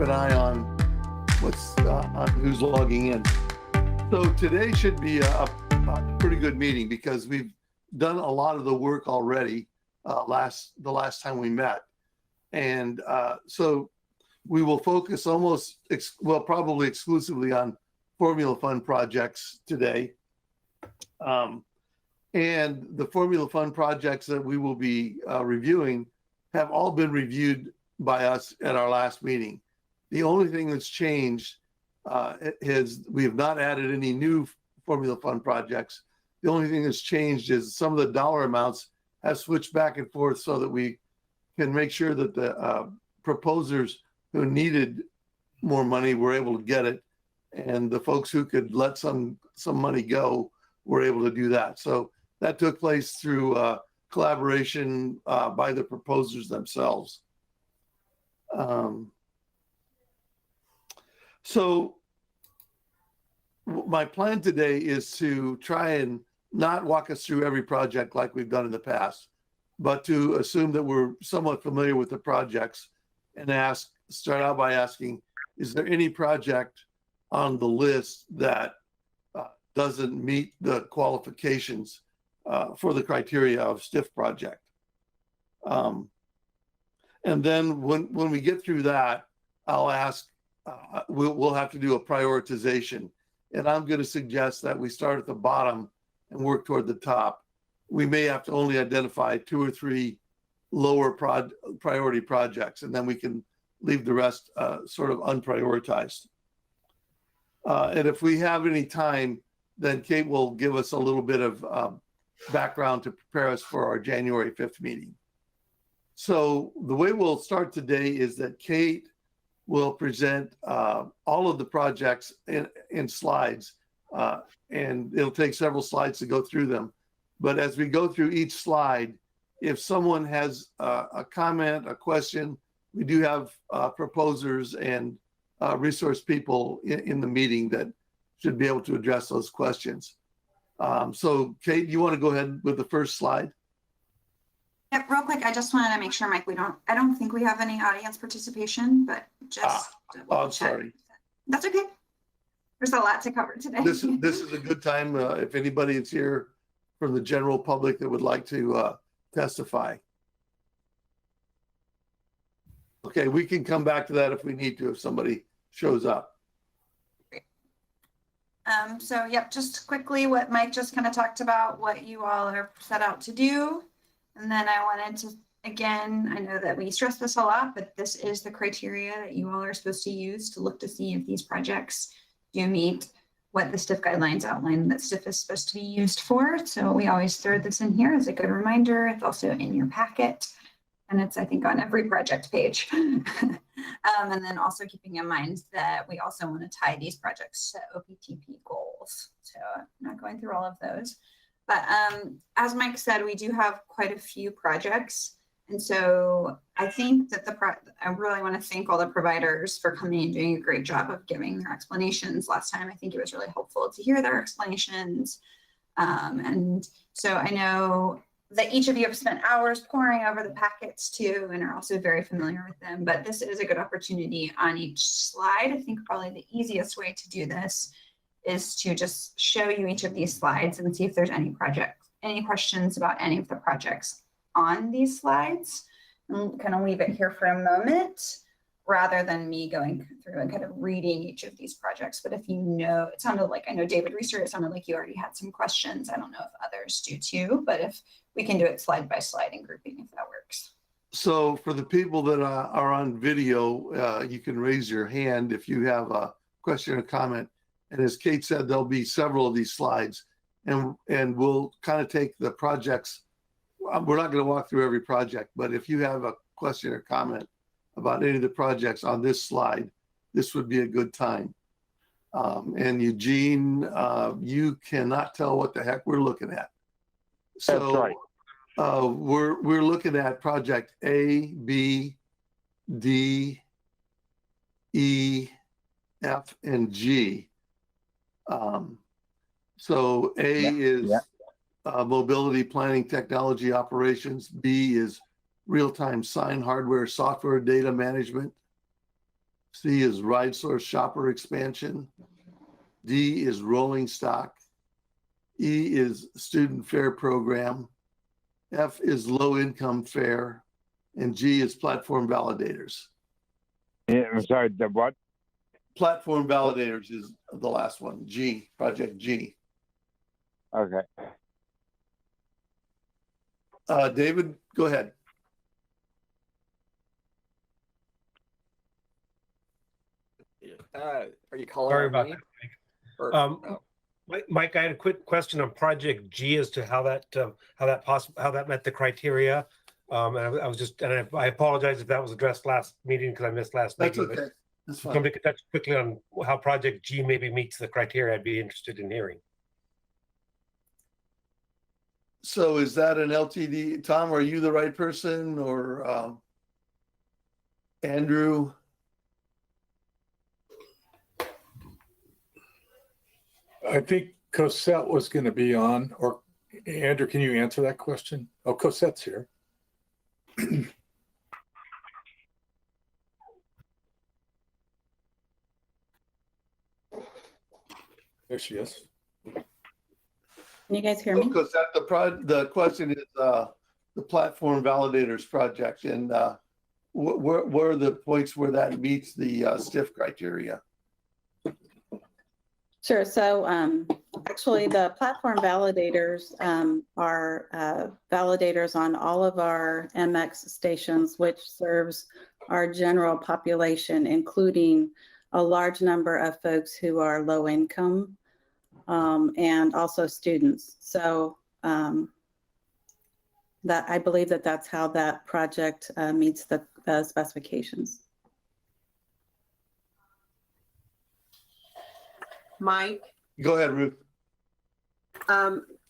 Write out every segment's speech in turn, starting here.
an eye on on who's logging in. So today should be a pretty good meeting because we've done a lot of the work already the last time we met. And so we will focus probably exclusively on formula fund projects today. And the formula fund projects that we will be reviewing have all been reviewed by us at our last meeting. The only thing that's changed is we have not added any new formula fund projects. The only thing that's changed is some of the dollar amounts have switched back and forth so that we can make sure that the proposers who needed more money were able to get it, and the folks who could let some money go were able to do that. So that took place through collaboration by the proposers themselves. So my plan today is to try and not walk us through every project like we've done in the past, but to assume that we're somewhat familiar with the projects and start out by asking, is there any project on the list that doesn't meet the qualifications for the criteria of STIF project? And then when we get through that, I'll ask, we'll have to do a prioritization. And I'm going to suggest that we start at the bottom and work toward the top. We may have to only identify 2 or 3 lower priority projects, and then we can leave the rest sort of unprioritized. And if we have any time, then Kate will give us a little bit of background to prepare us for our January 5th meeting. So the way we'll start today is that Kate will present all of the projects in slides, and it'll take several slides to go through them. But as we go through each slide, if someone has a comment, a question, we do have proposers and resource people in the meeting that should be able to address those questions. So Kate, you want to go ahead with the first slide? Yep, real quick, I just wanted to make sure, Mike, I don't think we have any audience participation, but just I'm sorry. That's okay. There's a lot to cover today. This is a good time if anybody is here from the general public that would like to testify. Okay, we can come back to that if we need to, if somebody shows up. Great. So yep, just quickly what Mike just kind of talked about, what you all are set out to do. And then I wanted to, again, I know that we stress this a lot, but this is the criteria that you all are supposed to use to look to see if these projects do meet what the STIF guidelines outline that STIF is supposed to be used for. So we always throw this in here as a good reminder. It's also in your packet, and it's, I think, on every project page. And then also keeping in mind that we also want to tie these projects to OPTP goals. So I'm not going through all of those. But as Mike said, we do have quite a few projects. And so I think that I really want to thank all the providers for coming and doing a great job of giving their explanations. Last time, I think it was really helpful to hear their explanations. And so I know that each of you have spent hours poring over the packets too, and are also very familiar with them. But this is a good opportunity on each slide. I think probably the easiest way to do this is to just show you each of these slides and see if there's any questions about any of the projects on these slides, and kind of leave it here for a moment rather than me going through and kind of reading each of these projects. But if you know, it sounded like, I know David Reeser, it sounded like you already had some questions. I don't know if others do too, but if we can do it slide by slide and grouping, if that works. So for the people that are on video, you can raise your hand if you have a question or comment. And as Kate said, there'll be several of these slides, and we'll kind of take the projects. We're not going to walk through every project, but if you have a question or comment about any of the projects on this slide, this would be a good time. And Eugene, you cannot tell what the heck we're looking at. So that's right. We're looking at project A, B, D, E, F, and G. So A is mobility planning technology operations. B is real-time sign hardware software data management. C is ride source shopper expansion. D is rolling stock. E is student fare program. F is low income fare. And G is platform validators. Yeah, I'm sorry, the what? Platform validators is the last one. G, project G. Okay. David, go ahead. Are you calling Sorry on about me? that. Or- Um, no. Mike, I had a quick question on Project G as to how that met the criteria. And I was just, and I apologize if that was addressed last meeting because I missed last That's meeting. okay. That's But fine. somebody could touch quickly on how Project G maybe meets the criteria. I'd be interested in hearing. So is that an LTD? Tom, are you the right person or Andrew? I think Cosette was going to be on, or Andrew, can you answer that question? Oh, Cosette's here. There she is. Can you guys hear me? Because that the question is the platform validators project, and where are the points where that meets the STIF criteria? Sure. So actually, the platform validators are validators on all of our MX stations, which serves our general population, including a large number of folks who are low income and also students. So that I believe that that's how that project meets the specifications. Mike, Go ahead, Ruth.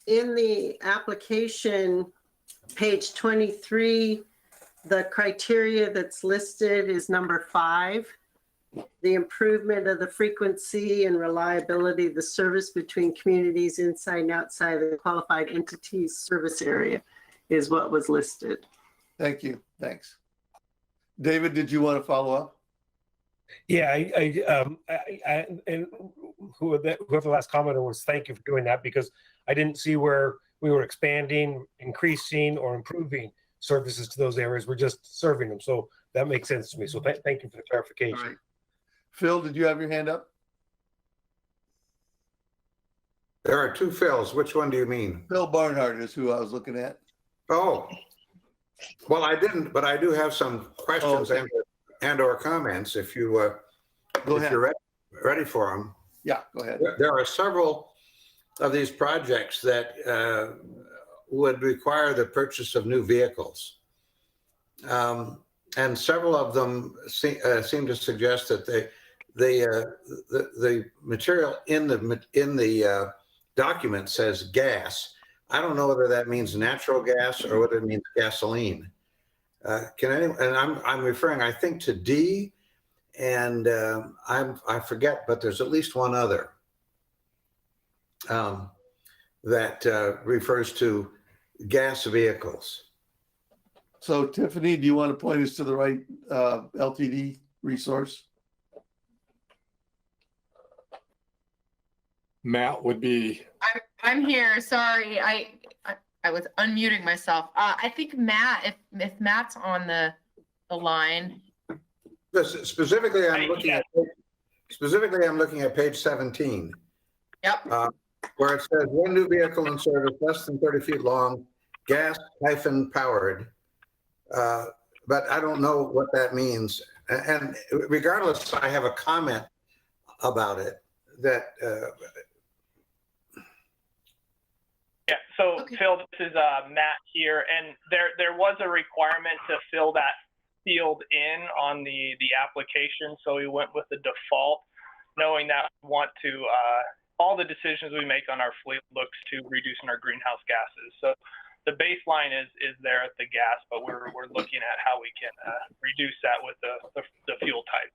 in the application, page 23, the criteria that's listed is number 5. The improvement of the frequency and reliability of the service between communities inside and outside of the qualified entities service area is what was listed. Thank you. Thanks. David, did you want to follow up? Yeah, and whoever the last commenter was, thank you for doing that, because I didn't see where we were expanding, increasing, or improving services to those areas. We're just serving them. So that makes sense to me. So thank you for the clarification. All right. Phil, did you have your hand up? There are 2 Phils. Which one do you mean? Phil Barnhart is who I was looking at. Oh, well, I didn't, but I do have some questions okay. and or comments if you Go if ahead. you're ready for them. Yeah, go ahead. There are several of these projects that would require the purchase of new vehicles. And several of them seem to suggest that the material in the document says gas. I don't know whether that means natural gas or whether it means gasoline. Can anyone? And I'm referring, I think, to D, and I forget, but there's at least one other that refers to gas vehicles. So Tiffany, do you want to point us to the right LTD resource? Matt would be, I'm here. Sorry, I was unmuting myself. I think Matt, if Matt's on the line. Specifically, I'm looking at page 17. Yep. Where it says one new vehicle in service less than 30 feet long, gas-powered. But I don't know what that means. And regardless, I have a comment about it that. Yeah, so Okay. Phil, this is Matt here, and there was a requirement to fill that field in on the application, so we went with the default, knowing that we want to, all the decisions we make on our fleet looks to reducing our greenhouse gases. So the baseline is there at the gas, but we're looking at how we can reduce that with the fuel type.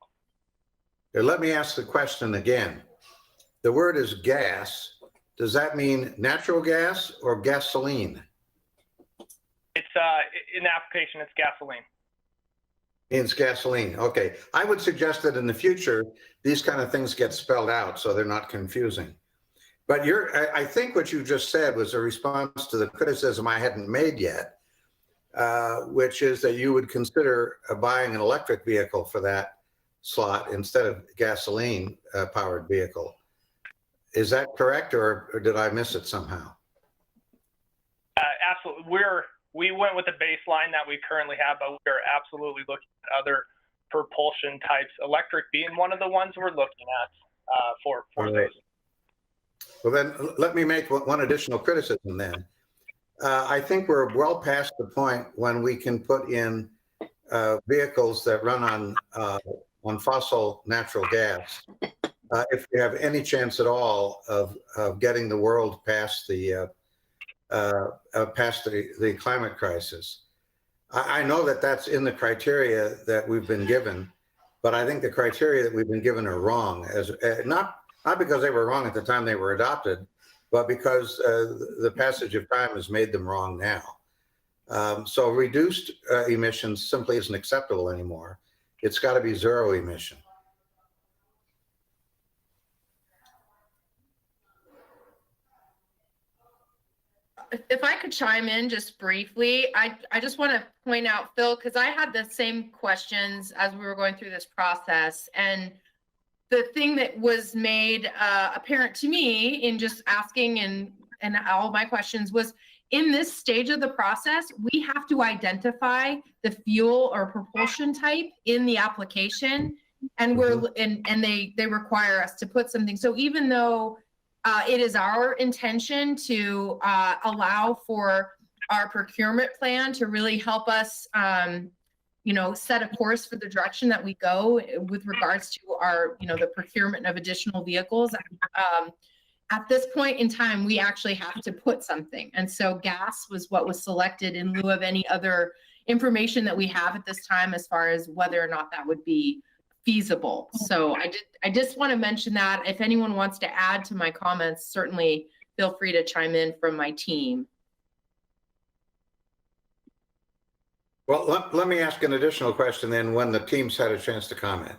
Let me ask the question again. The word is gas. Does that mean natural gas or gasoline? It's in the application, it's gasoline. Means gasoline. Okay. I would suggest that in the future, these kind of things get spelled out so they're not confusing. But I think what you just said was a response to the criticism I hadn't made yet, which is that you would consider buying an electric vehicle for that slot instead of gasoline powered vehicle. Is that correct, or did I miss it somehow? Absolutely. We went with the baseline that we currently have, but we're absolutely looking at other propulsion types, electric being one of the ones we're looking at for this. Well, then let me make one additional criticism then. I think we're well past the point when we can put in vehicles that run on fossil natural gas if we have any chance at all of getting the world past the climate crisis. I know that that's in the criteria that we've been given, but I think the criteria that we've been given are wrong, as not because they were wrong at the time they were adopted, but because the passage of time has made them wrong now. So reduced emissions simply isn't acceptable anymore. It's got to be zero emission. If I could chime in just briefly, I just want to point out, Phil, because I had the same questions as we were going through this process. And the thing that was made apparent to me in just asking and all my questions was, in this stage of the process, we have to identify the fuel or propulsion type in the application. And they require us to put something. So even though it is our intention to allow for our procurement plan to really help us, set a course for the direction that we go with regards to our, the procurement of additional vehicles. At this point in time, we actually have to put something. And so gas was what was selected in lieu of any other information that we have at this time as far as whether or not that would be feasible. So I just want to mention that. If anyone wants to add to my comments, certainly feel free to chime in from my team. Well, let me ask an additional question then when the team's had a chance to comment.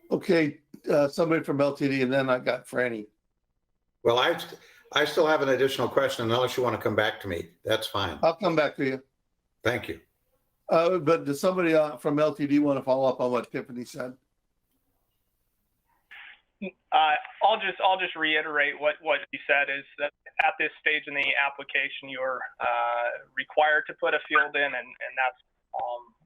Okay, somebody from LTD, and then I got Franny. Well, I still have an additional question unless you want to come back to me. That's fine. I'll come back to you. Thank you. But does somebody from LTD want to follow up on what Tiffany said? I'll just reiterate what you said is that at this stage in the application, you're required to put a field in, and that's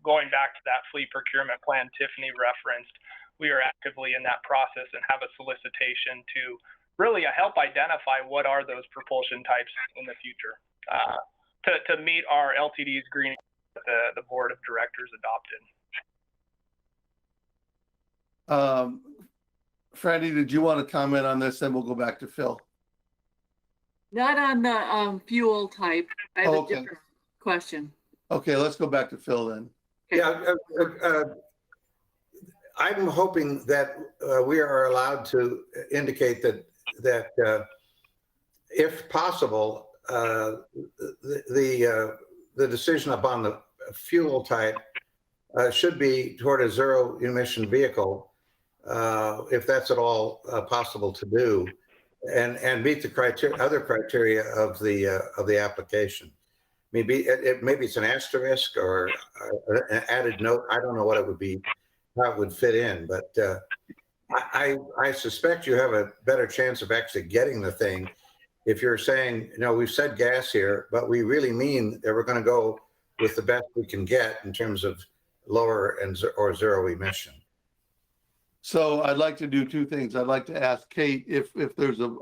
going back to that fleet procurement plan Tiffany referenced. We are actively in that process and have a solicitation to really help identify what are those propulsion types in the future to meet our LTD's green that the board of directors adopted. Franny, did you want to comment on this? Then we'll go back to Phil. Not on the fuel type. I have Okay. a different question. Okay, let's go back to Phil then. Okay. Yeah, I'm hoping that we are allowed to indicate that if possible, the decision upon the fuel type should be toward a zero emission vehicle, if that's at all possible to do, and meet the other criteria of the application. Maybe it's an asterisk or an added note. I don't know what it would be, how it would fit in, but I suspect you have a better chance of actually getting the thing if you're saying, we've said gas here, but we really mean that we're going to go with the best we can get in terms of lower or zero emission. So I'd like to do two things. I'd like to ask Kate if there's a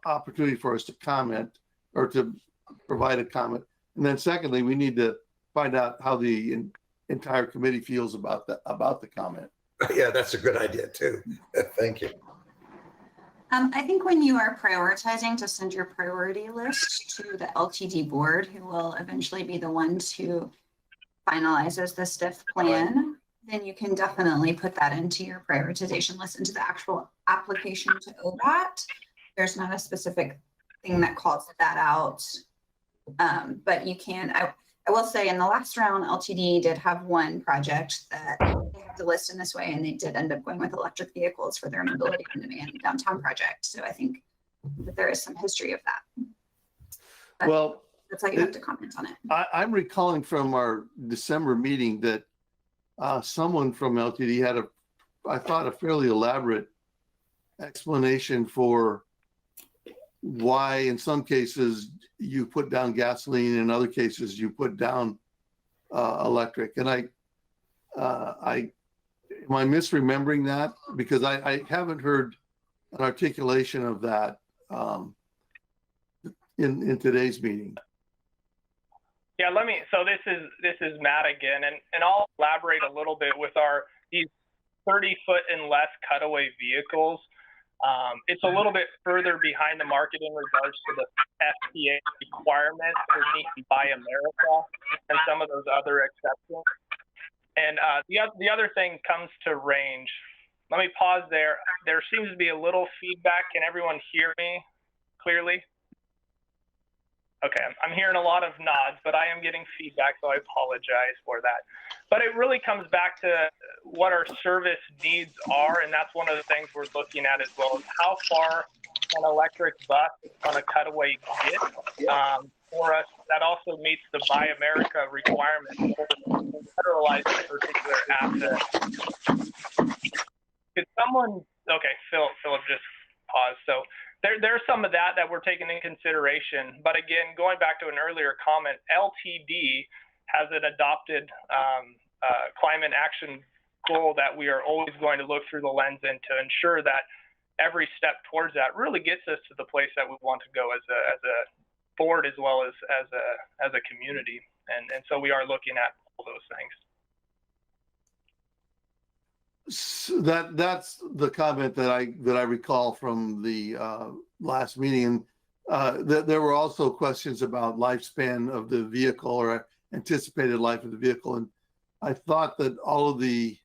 opportunity for us to comment or to provide a comment. And then secondly, we need to find out how the entire committee feels about the comment. Yeah, that's a good idea too. Thank you. I think when you are prioritizing, to send your priority list to the LTD board, who will eventually be the ones who finalizes the STIF plan, then you can definitely put that into your prioritization list, into the actual application to ODOT. There's not a specific thing that calls that out, but you can. I will say in the last round, LTD did have one project that they had to list in this way, and they did end up going with electric vehicles for their mobility on demand downtown project. So I think that there is some history of that. But Well, that's how you have to comment on it. I'm recalling from our December meeting that someone from LTD had I thought, a fairly elaborate explanation for why in some cases you put down gasoline, in other cases you put down electric. And am I misremembering that? Because I haven't heard an articulation of that in today's meeting. Yeah, so this is Matt again, and I'll elaborate a little bit with these 30-foot and less cutaway vehicles. It's a little bit further behind the market in regards to the FTA requirements for Buy America and some of those other exceptions. And the other thing comes to range. Let me pause there. There seems to be a little feedback. Can everyone hear me clearly? Okay, I'm hearing a lot of nods, but I am getting feedback, so I apologize for that. But it really comes back to what our service needs are, and that's one of the things we're looking at as well, is how far an electric bus on a cutaway get for us that also meets the Buy America requirements for federalizing particular assets. Could someone, okay, Philip just paused. So there's some of that we're taking in consideration. But again, going back to an earlier comment, LTD has an adopted climate action goal that we are always going to look through the lens and to ensure that every step towards that really gets us to the place that we want to go as a board as well as a community. And so we are looking at all those things. So that's the comment that I recall from the last meeting. There were also questions about lifespan of the vehicle or anticipated life of the vehicle, and I thought that all of the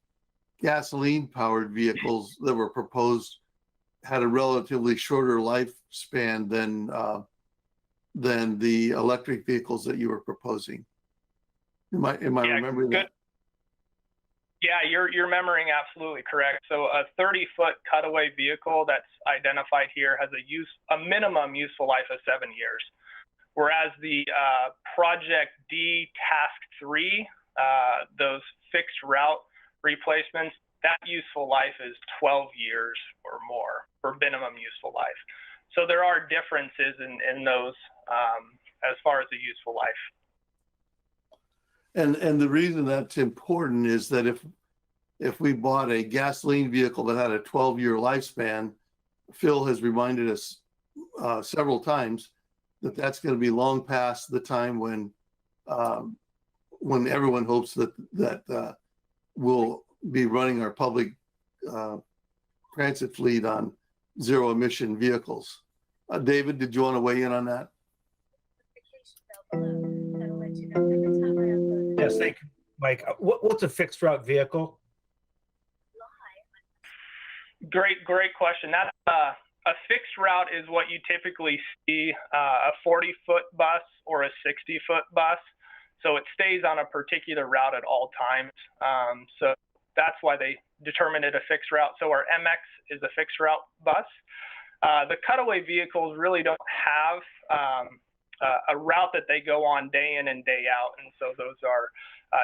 gasoline-powered vehicles that were proposed had a relatively shorter lifespan than the electric vehicles that you were proposing. Am I remembering that? Yeah, you're remembering absolutely correct. So a 30-foot cutaway vehicle that's identified here has a minimum useful life of 7 years, whereas the Project D Task 3, those fixed route replacements, that useful life is 12 years or more for minimum useful life. So there are differences in those as far as the useful life. And the reason that's important is that if we bought a gasoline vehicle that had a 12-year lifespan, Phil has reminded us several times that that's going to be long past the time when everyone hopes that we'll be running our public transit fleet on zero emission vehicles. David, did you want to weigh in on that? Yes, thank you, Mike. What's a fixed route vehicle? Great question. That's a fixed route is what you typically see a 40-foot bus or a 60-foot bus. So it stays on a particular route at all times. So that's why they determined it a fixed route. So our MX is a fixed route bus. The cutaway vehicles really don't have a route that they go on day in and day out. And so those are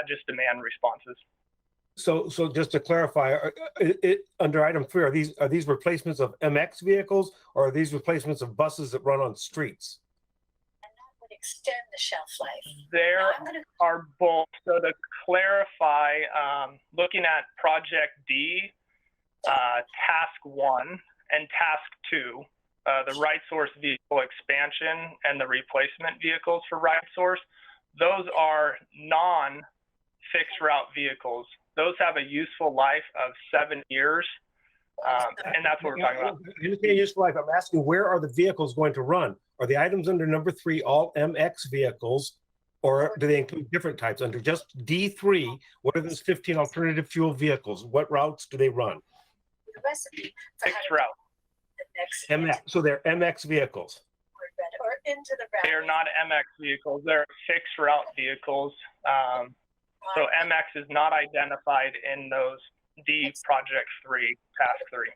just demand responses. So just to clarify, under item 3, are these replacements of MX vehicles, or are these replacements of buses that run on streets? And that would extend the shelf life. There are both. So to clarify, looking at Project D, Task 1 and Task 2, the right source vehicle expansion and the replacement vehicles for right source, those are non-fixed route vehicles. Those have a useful life of 7 years, and that's what we're talking about. Useful life. I'm asking, where are the vehicles going to run? Are the items under number 3 all MX vehicles, or do they include different types? Under just D3, what are those 15 alternative fuel vehicles? What routes do they run? The recipe for fixed route. The next MX. So they're MX vehicles. or into the route. They are not MX vehicles. They're fixed route vehicles. So MX is not identified in those D Project 3, Task 3.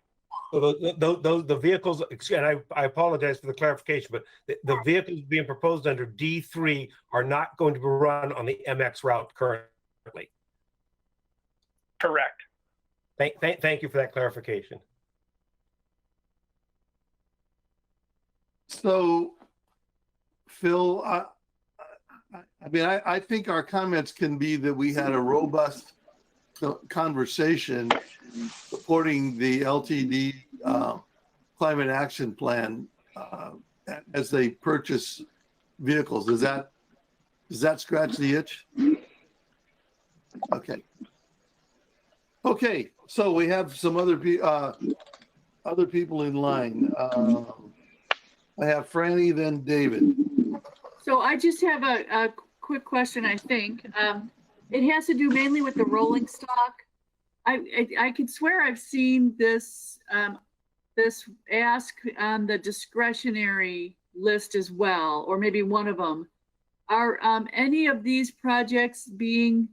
So the vehicles, and I apologize for the clarification, but the vehicles being proposed under D3 are not going to be run on the MX route currently. Correct. Thank you for that clarification. So, Phil, I think our comments can be that we had a robust conversation supporting the LTD climate action plan as they purchase vehicles. Does that scratch the itch? Okay. Okay, so we have some other people in line. I have Franny, then David. So I just have a quick question, I think. It has to do mainly with the rolling stock. I could swear I've seen this this ask on the discretionary list as well, or maybe one of them. Are any of these projects being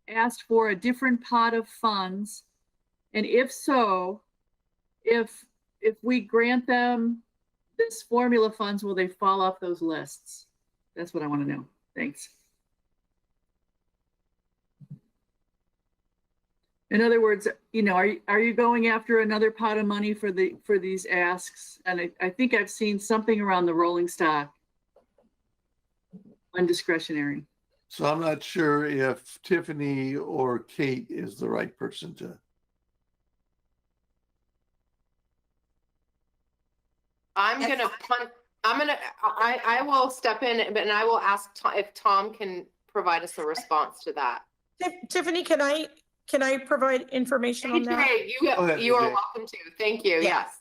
asked for a different pot of funds? And if so, if we grant them this formula funds, will they fall off those lists? That's what I want to know. Thanks. In other words, you know, are you going after another pot of money for these asks? And I think I've seen something around the rolling stock undiscretionary. So I'm not sure if Tiffany or Kate is the right person to. I will step in, and I will ask if Tom can provide us a response to that. Tiffany, can I provide information on that? You are welcome to. Thank you. Yes.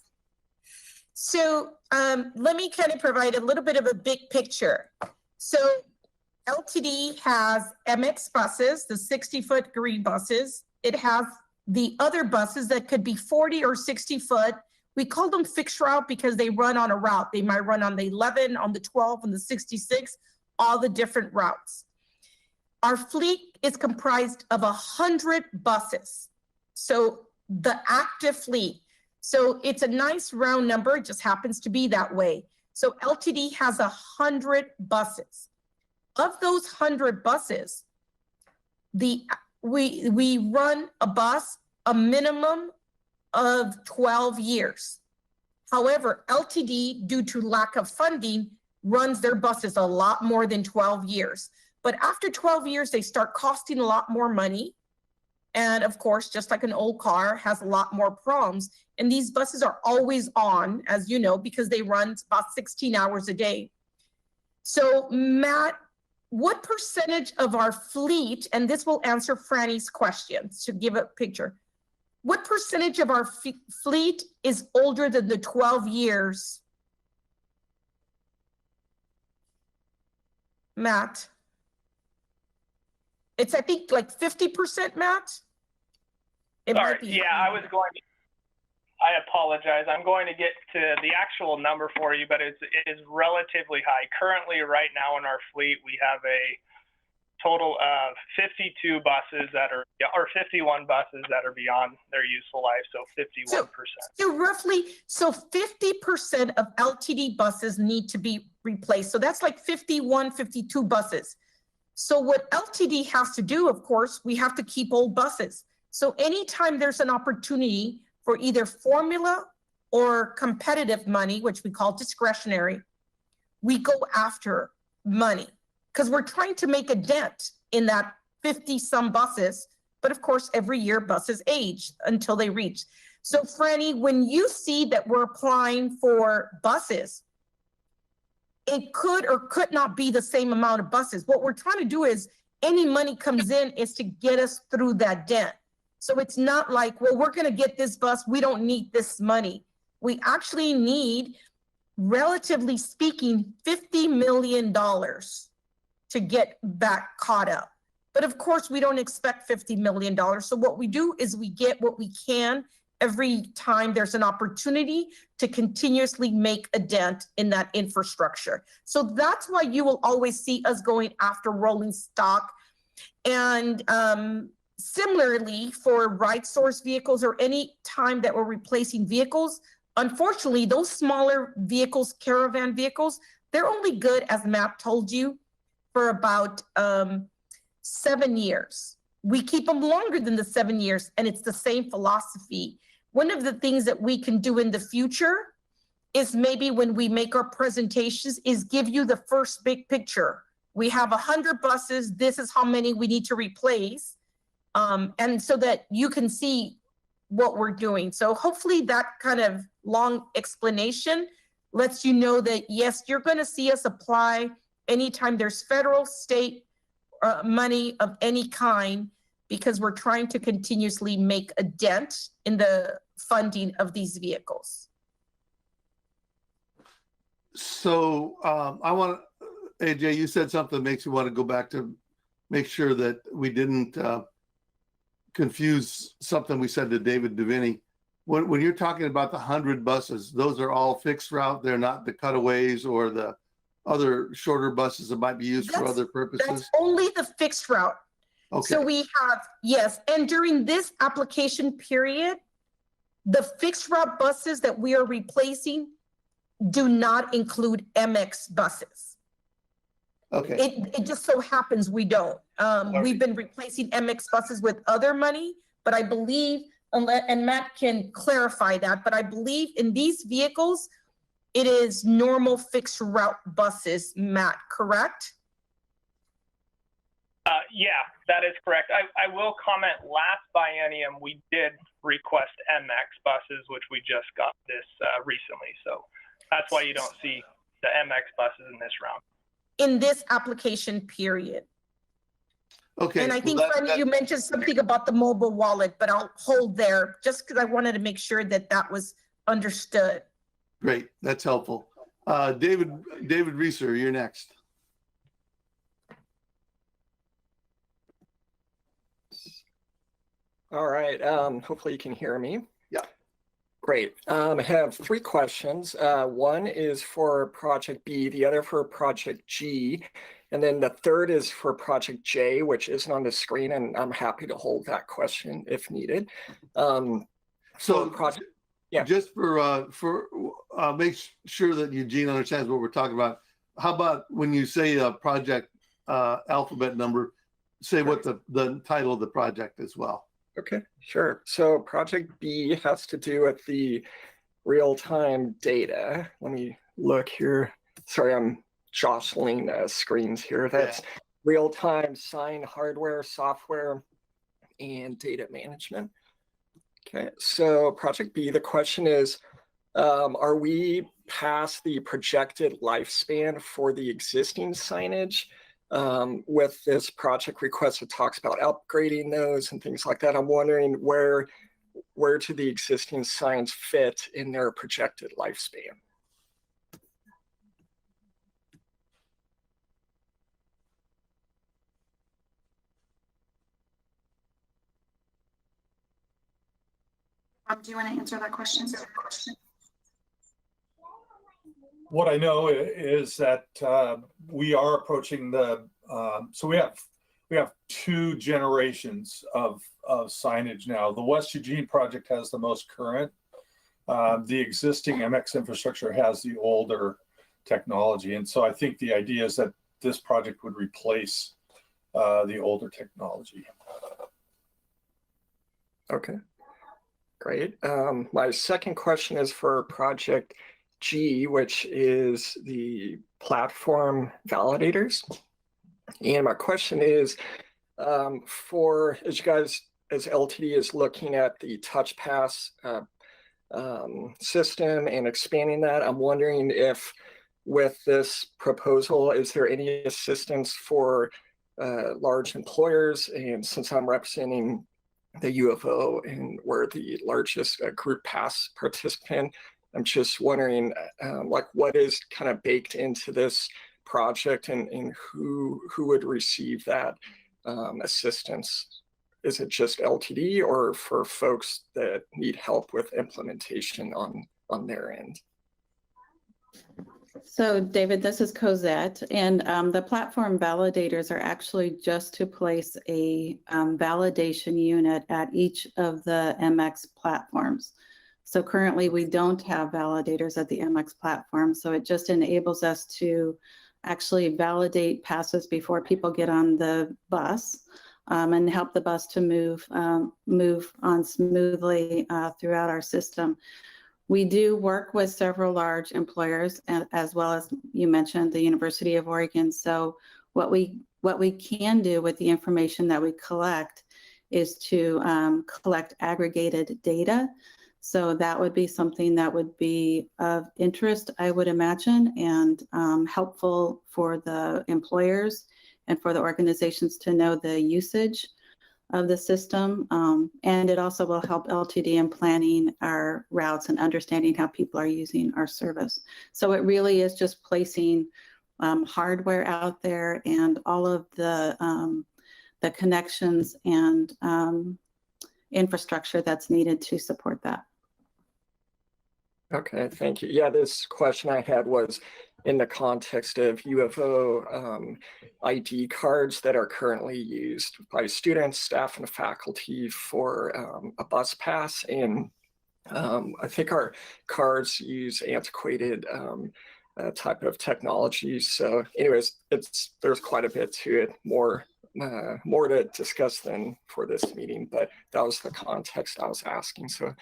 So let me kind of provide a little bit of a big picture. So LTD has MX buses, the 60-foot green buses. It has the other buses that could be 40 or 60 foot. We call them fixed route because they run on a route. They might run on the 11, on the 12, and the 66, all the different routes. Our fleet is comprised of 100 buses. So the active fleet. So it's a nice round number. It just happens to be that way. So LTD has 100 buses. Of those 100 buses, we run a bus a minimum of 12 years. However, LTD, due to lack of funding, runs their buses a lot more than 12 years. But after 12 years, they start costing a lot more money. And of course, just like an old car, has a lot more problems. And these buses are always on, as you know, because they run about 16 hours a day. So Matt, what percentage of our fleet, and this will answer Franny's question to give a picture, what percentage of our fleet is older than the 12 years? Matt? It's, I think, like 50%, Matt? Sorry, yeah, I apologize. I'm going to get to the actual number for you, but it is relatively high. Currently, right now in our fleet, we have a total of 52 buses that are, or 51 buses that are beyond their useful life, so 51%. So roughly, 50% of LTD buses need to be replaced. So that's like 51, 52 buses. So what LTD has to do, of course, we have to keep old buses. So anytime there's an opportunity for either formula or competitive money, which we call discretionary, we go after money because we're trying to make a dent in that 50 some buses. But of course, every year buses age until they reach. So Franny, when you see that we're applying for buses, it could or could not be the same amount of buses. What we're trying to do is any money comes in is to get us through that dent. So it's not like, well, we're going to get this bus. We don't need this money. We actually need, relatively speaking, $50 million to get back caught up. But of course, we don't expect $50 million. So what we do is we get what we can every time there's an opportunity to continuously make a dent in that infrastructure. So that's why you will always see us going after rolling stock. And similarly, for right source vehicles or any time that we're replacing vehicles, unfortunately, those smaller vehicles, caravan vehicles, they're only good, as Matt told you, for about 7 years. We keep them longer than the 7 years, and it's the same philosophy. One of the things that we can do in the future is maybe when we make our presentations is give you the first big picture. We have 100 buses. This is how many we need to replace. And so that you can see what we're doing. So hopefully that kind of long explanation lets you know that, yes, you're going to see us apply anytime there's federal, state money of any kind, because we're trying to continuously make a dent in the funding of these vehicles. So AJ, you said something that makes me want to go back to make sure that we didn't confuse something we said to David Deviney. When you're talking about the 100 buses, those are all fixed route. They're not the cutaways or the other shorter buses that might be used for other purposes. That's only the fixed route. Okay. So we have, yes, and during this application period, the fixed route buses that we are replacing do not include MX buses. Okay. It just so happens we don't. We've been replacing MX buses with other money, but I believe, and Matt can clarify that, but I believe in these vehicles, it is normal fixed route buses, Matt, correct? Yeah, that is correct. I will comment, last biennium, we did request MX buses, which we just got this recently. So that's why you don't see the MX buses in this round. In this application period. Okay. And I think, Franny, you mentioned something about the mobile wallet, but I'll hold there just because I wanted to make sure that that was understood. Great. That's helpful. David Reeser, you're next. All right. Hopefully you can hear me. Yeah. Great. I have 3 questions. One is for Project B, the other for Project G, and then the third is for Project J, which isn't on the screen, and I'm happy to hold that question if needed. So Project, yeah. Just for make sure that Eugene understands what we're talking about. How about when you say a project alphabet number, say what the title of the project as well. Okay, sure. So Project B has to do with the real-time data. Let me look here. Sorry, I'm jostling screens here. That's real-time sign hardware, software, and data management. Okay, so Project B, the question is, are we past the projected lifespan for the existing signage? With this project request, it talks about upgrading those and things like that. I'm wondering where do the existing signs fit in their projected lifespan? Do you want to answer that question? What I know is that we are approaching the, so we have 2 generations of signage now. The West Eugene project has the most current. The existing MX infrastructure has the older technology. And so I think the idea is that this project would replace the older technology. Okay, great. My second question is for Project G, which is the platform validators. And my question is, for, as you guys, as LTD is looking at the touch pass system and expanding that, I'm wondering if with this proposal, is there any assistance for large employers? And since I'm representing the UFO and we're the largest group pass participant, I'm just wondering, like, what is kind of baked into this project, and who would receive that assistance is it just LTD or for folks that need help with implementation on their end? So David, this is Cosette, and the platform validators are actually just to place a validation unit at each of the MX platforms. So currently we don't have validators at the MX platform, so it just enables us to actually validate passes before people get on the bus and help the bus to move on smoothly throughout our system. We do work with several large employers, as well as you mentioned, the University of Oregon. So what we can do with the information that we collect is to collect aggregated data. So that would be something that would be of interest, I would imagine, and helpful for the employers and for the organizations to know the usage of the system. And it also will help LTD in planning our routes and understanding how people are using our service. So it really is just placing hardware out there and all of the connections and infrastructure that's needed to support that. Okay, thank you. Yeah, this question I had was in the context of UFO ID cards that are currently used by students, staff, and faculty for a bus pass. And I think our cards use antiquated type of technology. So anyways, there's quite a bit to it, more to discuss than for this meeting, but that was the context I was asking. So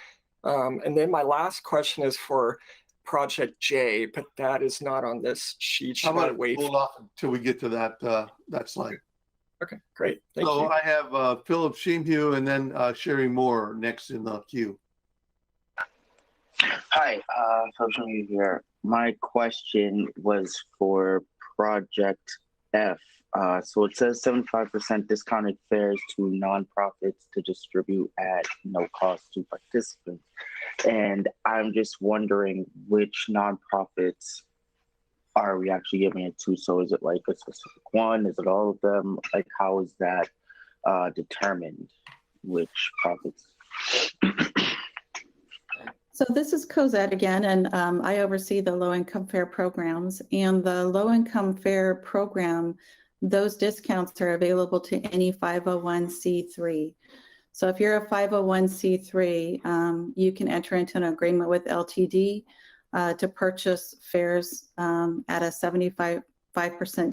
and then my last question is for Project J, but that is not on this sheet. How Should I about wait? hold off until we get to that slide? Okay, great. Thank So you. I have Philip Sheemhugh and then Sherry Moore next in the queue. Hi, Philip Sheemhugh here. My question was for Project F. So it says 75% discounted fares to nonprofits to distribute at no cost to participants. And I'm just wondering which nonprofits are we actually giving it to? So is it like a specific one? Is it all of them? Like, how is that determined? Which profits? So this is Cosette again, and I oversee the low-income fare programs. And the low-income fare program, those discounts are available to any 501c3. So if you're a 501c3, you can enter into an agreement with LTD to purchase fares at a 75%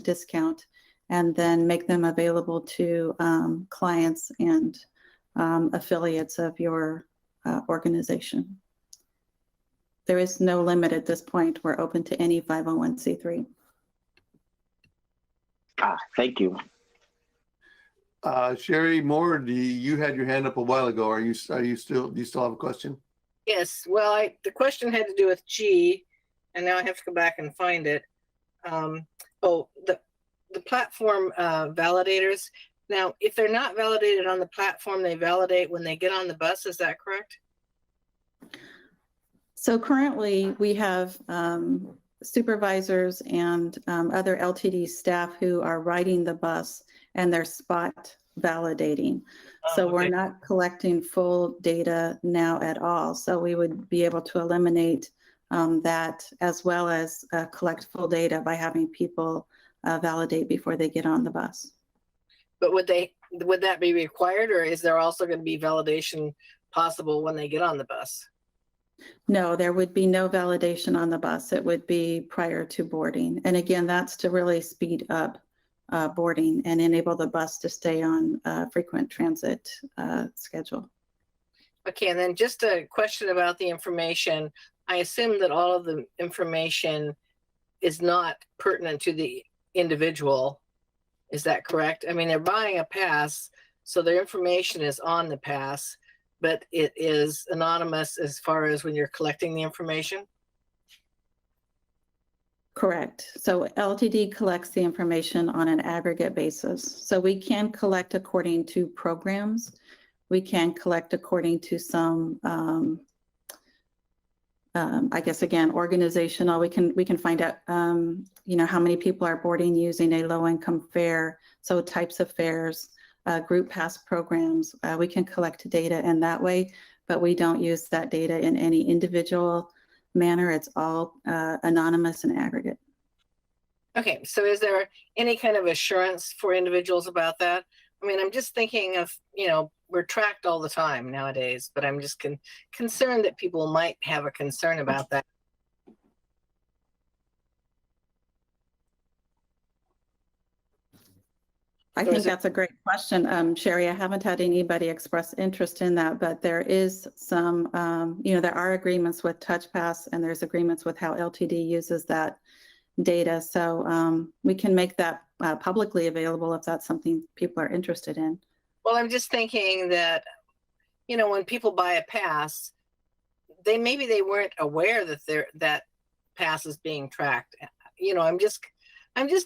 discount and then make them available to clients and affiliates of your organization. There is no limit at this point. We're open to any 501c3. Thank you. Sherry Moore, you had your hand up a while ago. Do you still have a question? Yes. Well, the question had to do with G, and now I have to go back and find it. The platform validators. Now, if they're not validated on the platform, they validate when they get on the bus. Is that correct? So currently we have supervisors and other LTD staff who are riding the bus and they're spot validating. So we're not collecting full data now at all. So we would be able to eliminate that as well as collect full data by having people validate before they get on the bus. But would that be required, or is there also going to be validation possible when they get on the bus? No, there would be no validation on the bus. It would be prior to boarding. And again, that's to really speed up boarding and enable the bus to stay on frequent transit schedule. Okay, and then just a question about the information. I assume that all of the information is not pertinent to the individual. Is that correct? I mean, they're buying a pass, so their information is on the pass, but it is anonymous as far as when you're collecting the information? Correct. So LTD collects the information on an aggregate basis. So we can collect according to programs. We can collect according to some, I guess, again, organizational. We can find out, how many people are boarding using a low-income fare. So types of fares, group pass programs. We can collect data in that way, but we don't use that data in any individual manner. It's all anonymous and aggregate. Okay, so is there any kind of assurance for individuals about that? I mean, I'm just thinking of, we're tracked all the time nowadays, but I'm just concerned that people might have a concern about that. I think that's a great question, Sherry. I haven't had anybody express interest in that, but there is some, there are agreements with TouchPass and there's agreements with how LTD uses that data. So we can make that publicly available if that's something people are interested in. Well, I'm just thinking that, when people buy a pass, maybe they weren't aware that that pass is being tracked. I'm just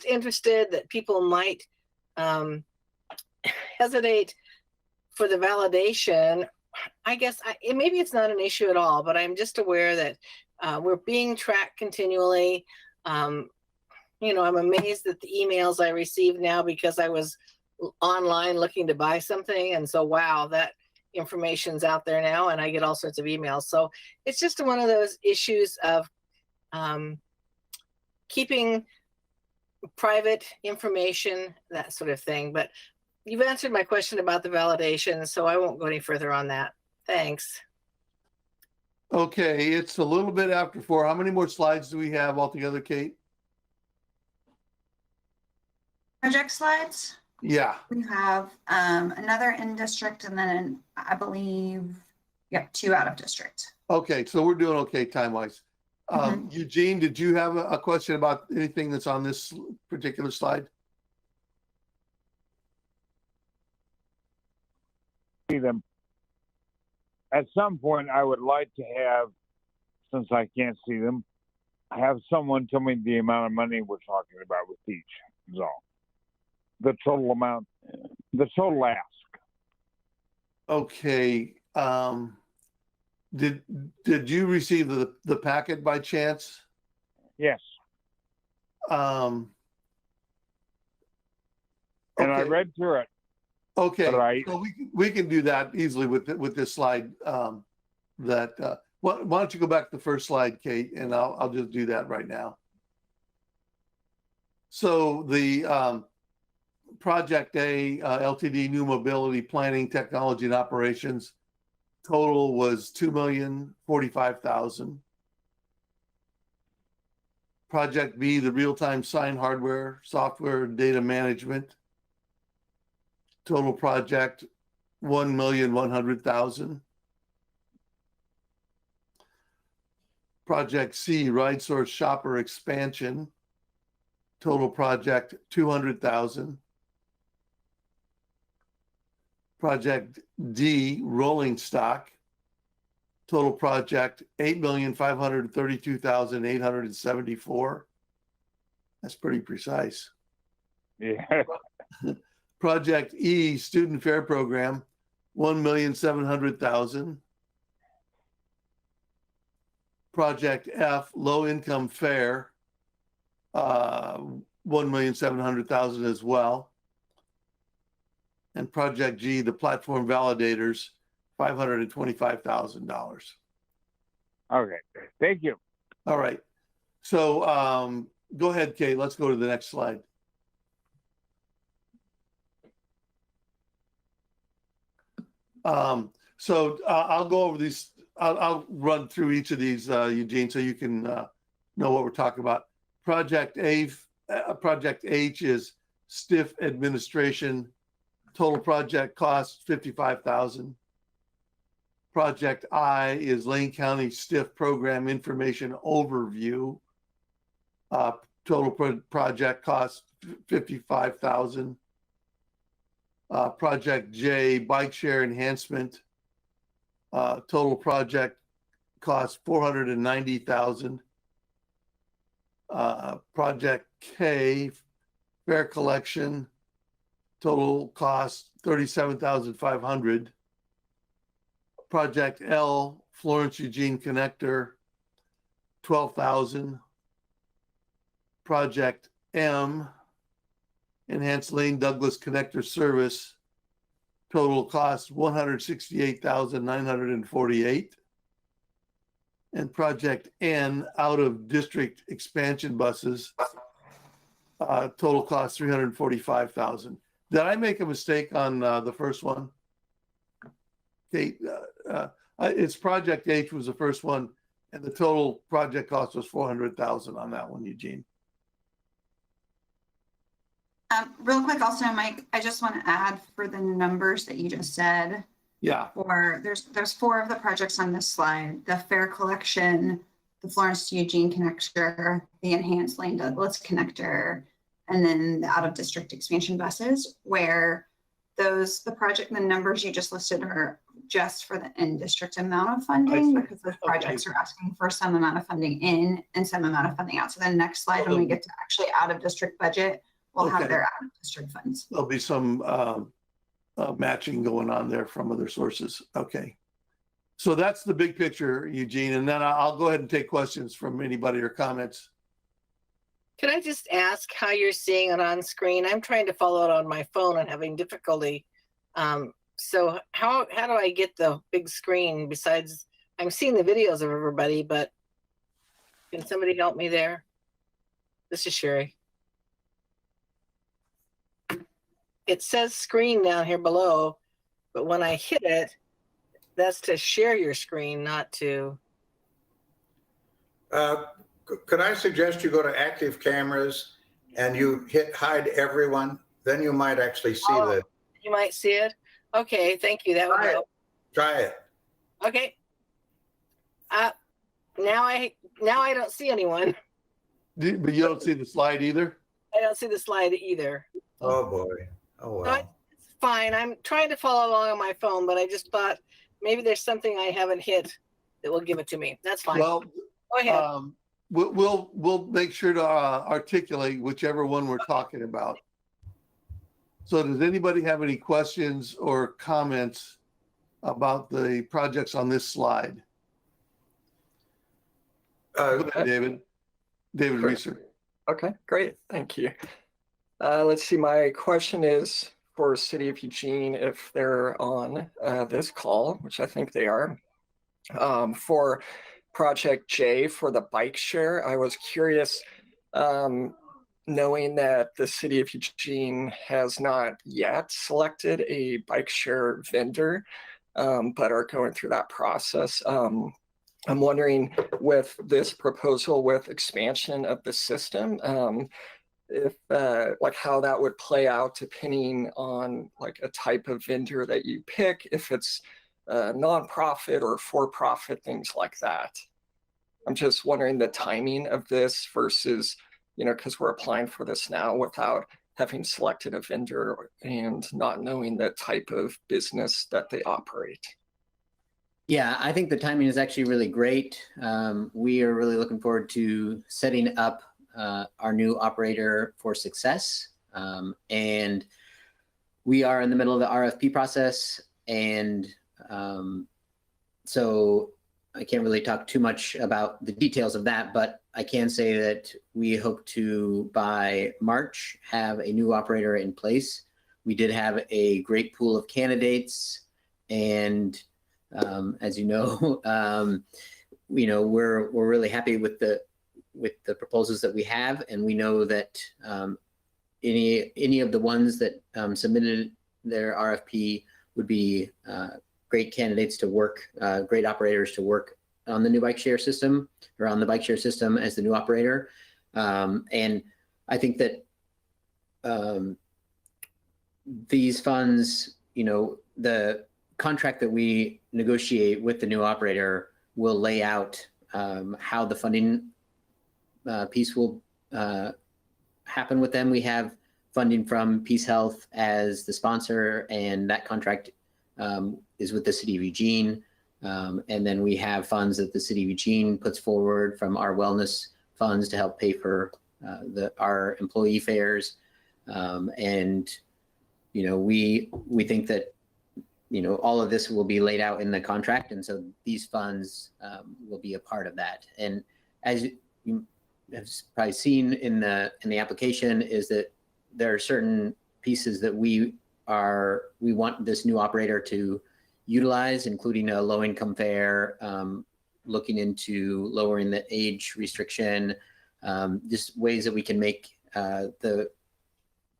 interested that people might hesitate for the validation. I guess maybe it's not an issue at all, but I'm just aware that we're being tracked continually. I'm amazed at the emails I receive now because I was online looking to buy something. And so, wow, that information's out there now and I get all sorts of emails. So it's just one of those issues of keeping private information, that sort of thing. But you've answered my question about the validation, so I won't go any further on that. Thanks. Okay, it's a little bit after 4. How many more slides do we have altogether, Kate? Project slides. Yeah. We have another in district and then I believe, 2 out of district. Okay, so we're doing okay time-wise. Eugene, did you have a question about anything that's on this particular slide? See them. At some point, I would like to have, since I can't see them, have someone tell me the amount of money we're talking about with each. Is all. The total amount, the total ask. Okay. Did you receive the packet by chance? Yes. Okay. And I read through it. Okay. So we can do that easily with this slide. Why don't you go back to the first slide, Kate, and I'll just do that right now. So the Project A, LTD New Mobility Planning, Technology and Operations, total was $2,045,000. Project B, the real-time sign hardware, software, and data management, total project $1,100,000. Project C, Ride Source Shopper Expansion, total project $200,000. Project D, Rolling Stock, total project $8,532,874. That's pretty precise. Yeah. Project E, Student Fair Program, $1,700,000. Project F, Low Income Fair, $1,700,000 as well. And Project G, the Platform Validators, $525,000. Okay, thank you. All right. So go ahead, Kate. Let's go to the next slide. I'll go over these. I'll run through each of these, Eugene, so you can know what we're talking about. Project H is stiff administration. Total project cost $55,000. Project I is Lane County Stiff Program Information Overview. Total project cost $55,000. Project J, Bike Share Enhancement. Total project cost $490,000. Project K, Fare Collection. Total cost $37,500. Project L, Florence Eugene Connector, $12,000. Project M, Enhanced Lane Douglas Connector Service, total cost 168,948. And project N, out of district expansion buses, total cost 345,000. Did I make a mistake on the first one? Kate, it's project H was the first one, and the total project cost was 400,000 on that one, Eugene. Real quick, also, Mike, I just want to add for the numbers that you just said. Yeah. There's 4 of the projects on this slide: the fare collection, the Florence to Eugene connector, the enhanced Lane Douglas connector, and then the out of district expansion buses, where the numbers you just listed are just for the in district amount of funding, because those projects are asking for some amount of funding in and some amount of funding out. So the next slide, when we get to actually out of district budget, we'll have their out of district funds. There'll be some matching going on there from other sources. Okay. So that's the big picture, Eugene. And then I'll go ahead and take questions from anybody or comments. Can I just ask how you're seeing it on screen? I'm trying to follow it on my phone and having difficulty. So how do I get the big screen besides, I'm seeing the videos of everybody, but can somebody help me there? This is Sherry. It says screen down here below, but when I hit it, that's to share your screen, not to. Could I suggest you go to active cameras and you hit hide everyone? Then you might actually see the. You might see it. Okay, thank you. That would help. Try it. Okay. Now I don't see anyone. But you don't see the slide either? I don't see the slide either. Oh boy. Oh well. It's fine. I'm trying to follow along on my phone, but I just thought maybe there's something I haven't hit that will give it to me. That's fine. Well, go ahead. We'll make sure to articulate whichever one we're talking about. So does anybody have any questions or comments about the projects on this slide? Go ahead, David Reeser. Okay, great. Thank you. Let's see. My question is for City of Eugene, if they're on this call, which I think they are, for Project J for the bike share. I was curious, knowing that the City of Eugene has not yet selected a bike share vendor, but are going through that process. I'm wondering, with this proposal with expansion of the system, if like how that would play out depending on like a type of vendor that you pick, if it's nonprofit or for-profit, things like that. I'm just wondering the timing of this versus, because we're applying for this now without having selected a vendor and not knowing the type of business that they operate. Yeah, I think the timing is actually really great. We are really looking forward to setting up our new operator for success. And we are in the middle of the RFP process. And so I can't really talk too much about the details of that, but I can say that we hope to, by March, have a new operator in place. We did have a great pool of candidates, and as you know, we're really happy with the proposals that we have, and we know that any of the ones that submitted their RFP would be great candidates to work, great operators to work on the new bike share system, or on the bike share system as the new operator. And I think that these funds, the contract that we negotiate with the new operator will lay out how the funding piece will happen with them. We have funding from Peace Health as the sponsor, and that contract is with the City of Eugene. And then we have funds that the City of Eugene puts forward from our wellness funds to help pay for our employee fares. And we think that all of this will be laid out in the contract, and so these funds will be a part of that. And as you have probably seen in the application, is that there are certain pieces that we we want this new operator to utilize, including a low-income fare, looking into lowering the age restriction, just ways that we can make the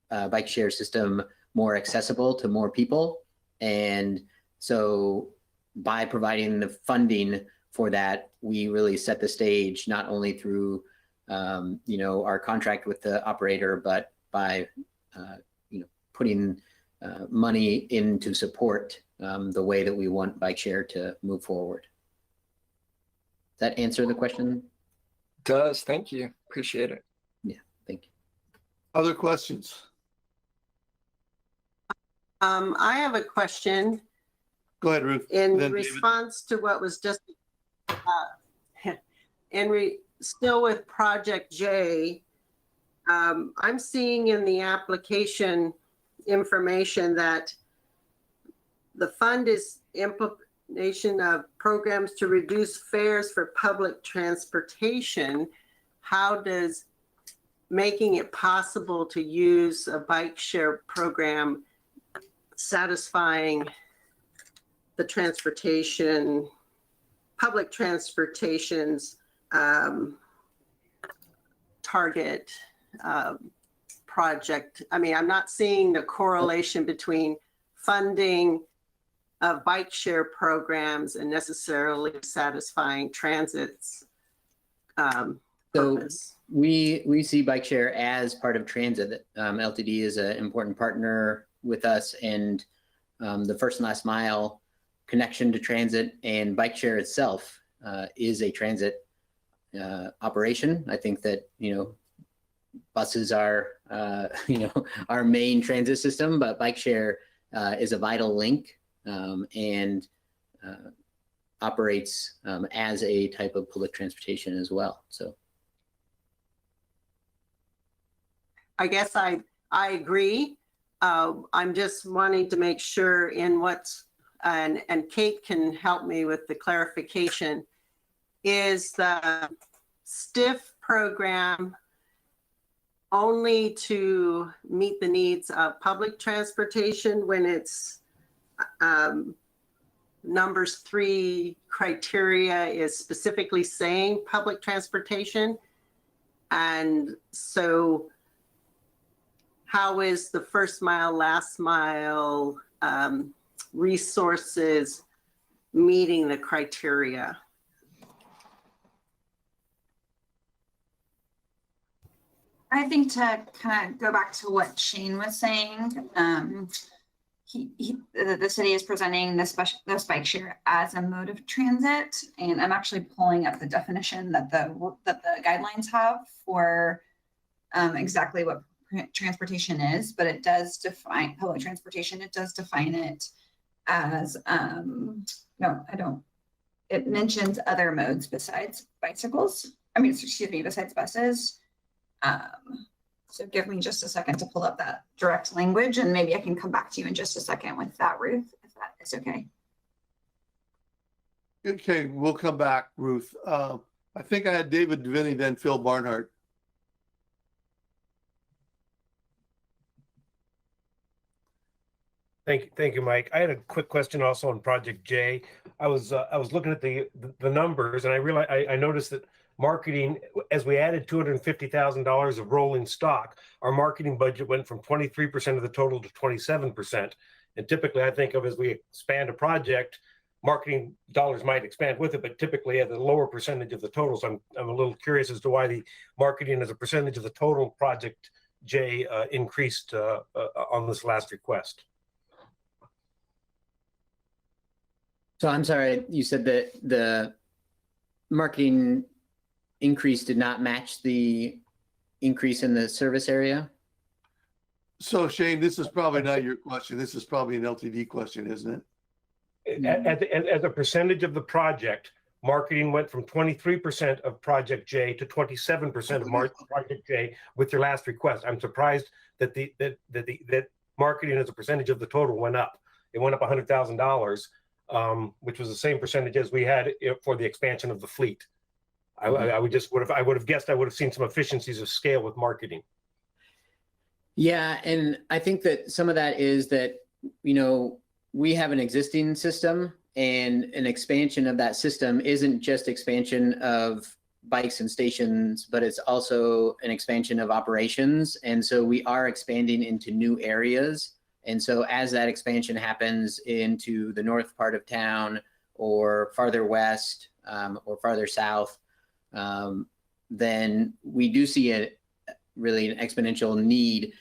bike share system more accessible to more people. And so by providing the funding for that, we really set the stage, not only through our contract with the operator, but by putting money in to support the way that we want bike share to move forward. Does that answer the question? Does. Thank you. Appreciate it. Yeah, thank you. Other questions? I have a question Go ahead, Ruth. in Then David. response to what was just, still with Project J. I'm seeing in the application information that the fund is implementation of programs to reduce fares for public transportation. How does making it possible to use a bike share program satisfying the public transportation's target project? I mean, I'm not seeing the correlation between funding of bike share programs and necessarily satisfying transit's purpose. We see bike share as part of transit. LTD is an important partner with us, and the first and last mile connection to transit and bike share itself is a transit operation. I think that buses are our main transit system, but bike share is a vital link and operates as a type of public transportation as well. So I guess I agree. I'm just wanting to make sure in what's, and Kate can help me with the clarification, is the STIF program only to meet the needs of public transportation when it's numbers 3 criteria is specifically saying public transportation? And so how is the first mile, last mile resources meeting the criteria? I think to kind of go back to what Shane was saying, the city is presenting this bike share as a mode of transit, and I'm actually pulling up the definition that the guidelines have for exactly what transportation is, but it does define public transportation. It does define it as it mentions other modes besides bicycles. Besides buses. So give me just a second to pull up that direct language, and maybe I can come back to you in just a second with that, Ruth, if that is okay. Okay, we'll come back, Ruth. I think I had David Deviney, then Phil Barnhart. Thank you, Mike. I had a quick question also on Project J. I was looking at the numbers, and I noticed that marketing, as we added $250,000 of rolling stock, our marketing budget went from 23% of the total to 27%. And typically, I think of as we expand a project, marketing dollars might expand with it, but typically at a lower percentage of the total. So I'm a little curious as to why the marketing as a percentage of the total Project J increased on this last request. So I'm sorry, you said that the marketing increase did not match the increase in the service area? So Shane, this is probably not your question. This is probably an LTD question, isn't it? As a percentage of the project, marketing went from 23% of Project J to 27% of Project J with your last request. I'm surprised that that marketing as a percentage of the total went up. It went up $100,000, which was the same percentage as we had for the expansion of the fleet. I would have guessed I would have seen some efficiencies of scale with marketing. Yeah, and I think that some of that is that, you know, we have an existing system, and an expansion of that system isn't just expansion of bikes and stations, but it's also an expansion of operations. And so we are expanding into new areas. And so as that expansion happens into the north part of town or farther west or farther south, then we do see really an exponential need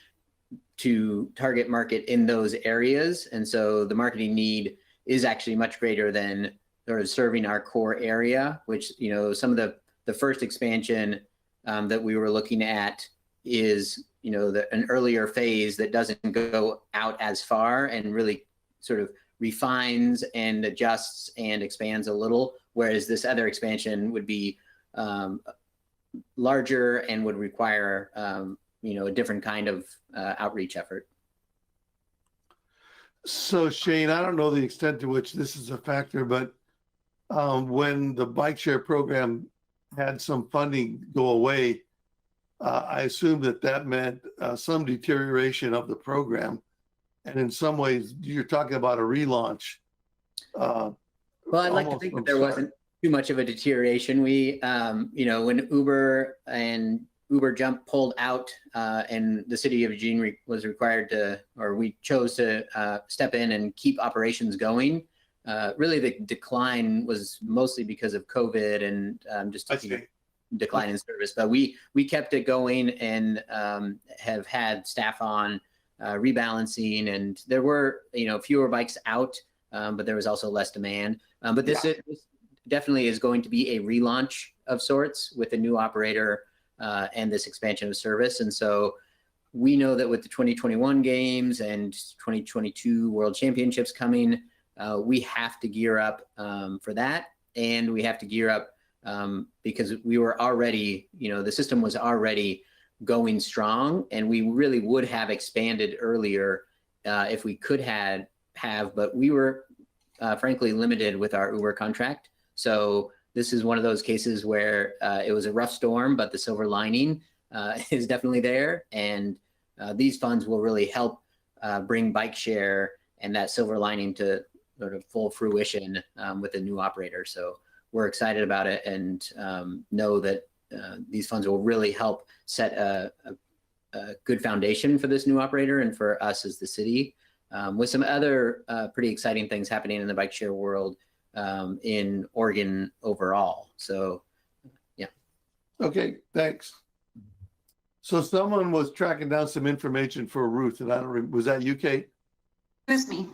to target market in those areas. And so the marketing need is actually much greater than sort of serving our core area, which, you know, some of the first expansion that we were looking at is, you know, an earlier phase that doesn't go out as far and really sort of refines and adjusts and expands a little, whereas this other expansion would be larger and would require, you know, a different kind of outreach effort. So Shane, I don't know the extent to which this is a factor, but when the bike share program had some funding go away, I assume that meant some deterioration of the program. And in some ways, you're talking about a relaunch. Well, I'd like to think that there wasn't too much of a deterioration. We, you know, when Uber and Uber Jump pulled out and the city of Eugene was required to, or we chose to step in and keep operations going, really the decline was mostly because of COVID and just a decline in service. But we kept it going and have had staff on rebalancing, and there were, you know, fewer bikes out, but there was also less demand. But this definitely is going to be a relaunch of sorts with a new operator and this expansion of service. And so we know that with the 2021 games and 2022 World Championships coming, we have to gear up for that. And we have to gear up because we were already, you know, the system was already going strong, and we really would have expanded earlier if we could have, but we were frankly limited with our Uber contract. So this is one of those cases where it was a rough storm, but the silver lining is definitely there. And these funds will really help bring bike share and that silver lining to sort of full fruition with a new operator. So we're excited about it and know that these funds will really help set a good foundation for this new operator and for us as the city, with some other pretty exciting things happening in the bike share world in Oregon overall. So, yeah. Okay, thanks. So someone was tracking down some information for Ruth, and I don't was that you, Kate? It was me.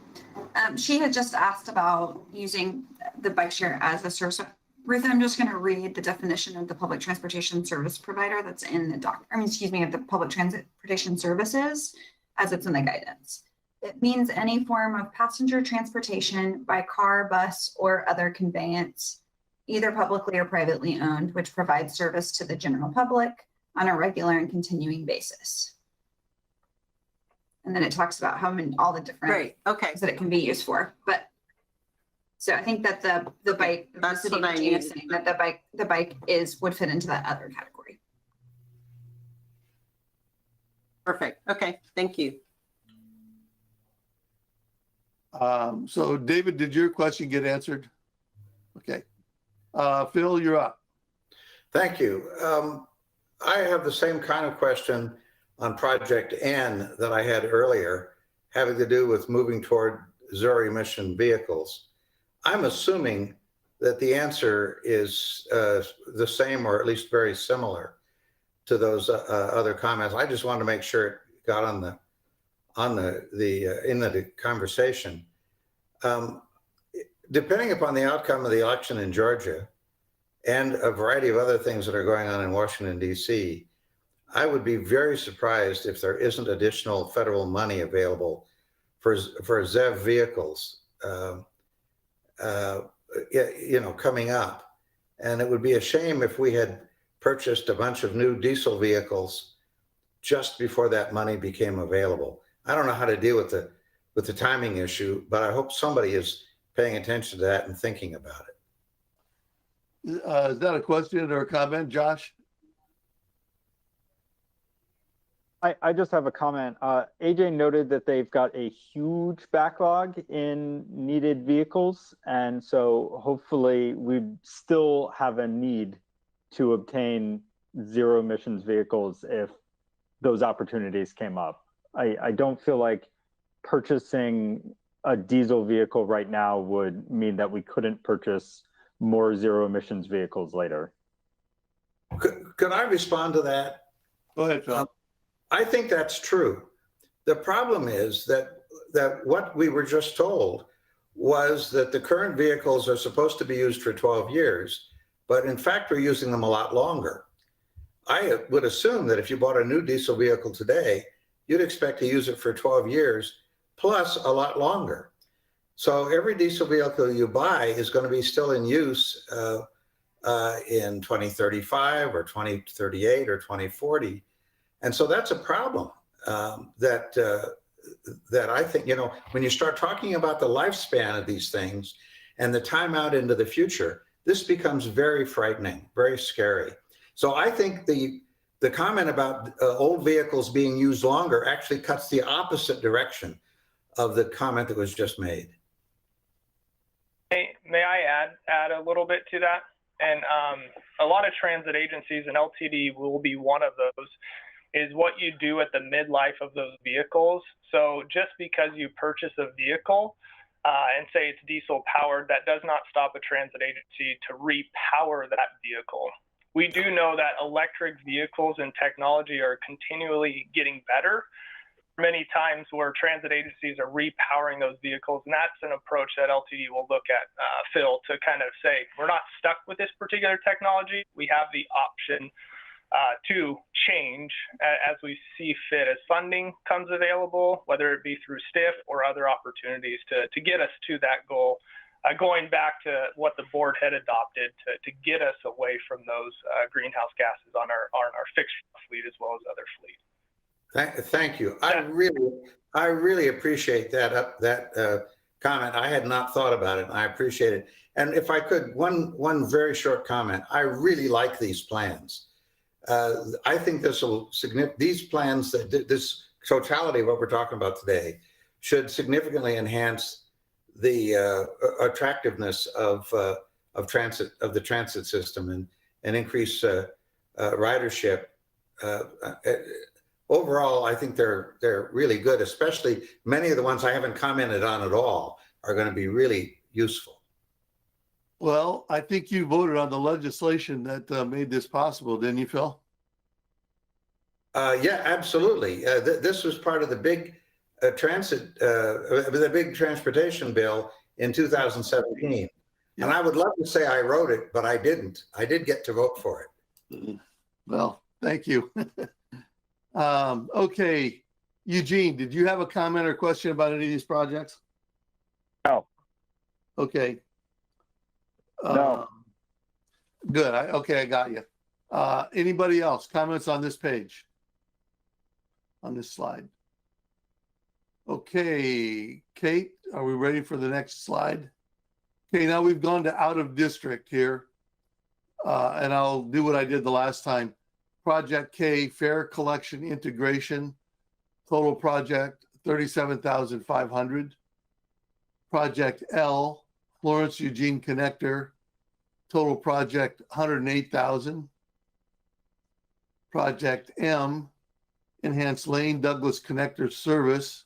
She had just asked about using the bike share as a service. Ruth, I'm just going to read the definition of the public transportation service provider that's in the of the public transportation services as it's in the guidance. It means any form of passenger transportation by car, bus, or other conveyance, either publicly or privately owned, which provides service to the general public on a regular and continuing basis. And then it talks about all the different things that it can be used for. But so I think that the bike, That's the city what I is needed. saying that the bike would fit into that other category. Perfect. Okay, thank you. So David, did your question get answered? Okay. Phil, you're up. Thank you. I have the same kind of question on Project N that I had earlier, having to do with moving toward zero emission vehicles. I'm assuming that the answer is the same, or at least very similar to those other comments. I just wanted to make sure it got in the conversation. Depending upon the outcome of the election in Georgia and a variety of other things that are going on in Washington, D.C., I would be very surprised if there isn't additional federal money available for ZEV vehicles, coming up. And it would be a shame if we had purchased a bunch of new diesel vehicles just before that money became available. I don't know how to deal with the timing issue, but I hope somebody is paying attention to that and thinking about it. Is that a question or a comment, Josh? I just have a comment. AJ noted that they've got a huge backlog in needed vehicles. And so hopefully we'd still have a need to obtain zero emissions vehicles if those opportunities came up. I don't feel like purchasing a diesel vehicle right now would mean that we couldn't purchase more zero emissions vehicles later. Could I respond to that? Go ahead, Phil. I think that's true. The problem is that what we were just told was that the current vehicles are supposed to be used for 12 years, but in fact, we're using them a lot longer. I would assume that if you bought a new diesel vehicle today, you'd expect to use it for 12 years plus a lot longer. So every diesel vehicle you buy is going to be still in use in 2035 or 2038 or 2040. And so that's a problem that I think, when you start talking about the lifespan of these things and the time out into the future, this becomes very frightening, very scary. So I think the comment about old vehicles being used longer actually cuts the opposite direction of the comment that was just made. May I add a little bit to that? And a lot of transit agencies, and LTD will be one of those, is what you do at the midlife of those vehicles. So just because you purchase a vehicle and say it's diesel powered, that does not stop a transit agency to repower that vehicle. We do know that electric vehicles and technology are continually getting better. Many times where transit agencies are repowering those vehicles, and that's an approach that LTD will look at, Phil, to kind of say, we're not stuck with this particular technology. We have the option to change as we see fit as funding comes available, whether it be through STIF or other opportunities to get us to that goal, going back to what the board had adopted to get us away from those greenhouse gases on our fixed fleet as well as other fleet. Thank you. I really appreciate that comment. I had not thought about it, and I appreciate it. And if I could, one very short comment. I really like these plans. I think these plans, this totality of what we're talking about today, should significantly enhance the attractiveness of the transit system and increase ridership. Overall, I think they're really good, especially many of the ones I haven't commented on at all are going to be really useful. Well, I think you voted on the legislation that made this possible, didn't you, Phil? Yeah, absolutely. This was part of the big the big transportation bill in 2017. Yeah. And I would love to say I wrote it, but I didn't. I did get to vote for it. Well, thank you. Okay, Eugene, did you have a comment or question about any of these projects? No. Okay. No. Good. Okay, I got you. Anybody else? Comments on this page? On this slide? Okay, Kate, are we ready for the next slide? Okay, now we've gone to out of district here. And I'll do what I did the last time. Project K, fare collection integration, total project 37,500. Project L, Florence Eugene connector, total project 108,000. Project M, enhanced Lane Douglas connector service,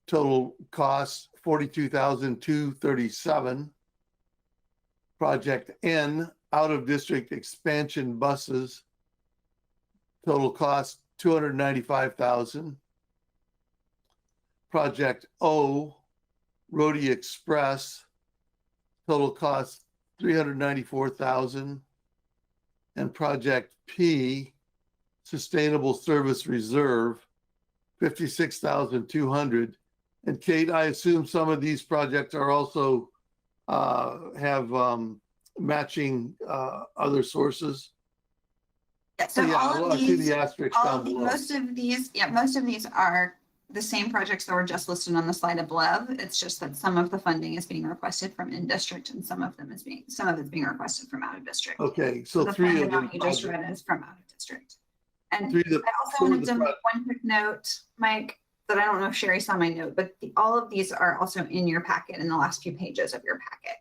total cost 42,237. Project N, out of district expansion buses, total cost 295,000. Project O, Rhodey Express, total cost 394,000. And Project P, Sustainable Service Reserve, 56,200. And Kate, I assume some of these projects are also have matching other sources. Yeah, so yeah, all of these, most of these are the same projects that were just listed on the slide above. It's just that some of the funding is being requested from in district and some of it's being requested from out of district. Okay, so the three of amount them you just read is from out of district. And Through the- I also for wanted the to pro- make one quick note, Mike, that I don't know if Sherry saw my note, but all of these are also in your packet, in the last few pages of your packet.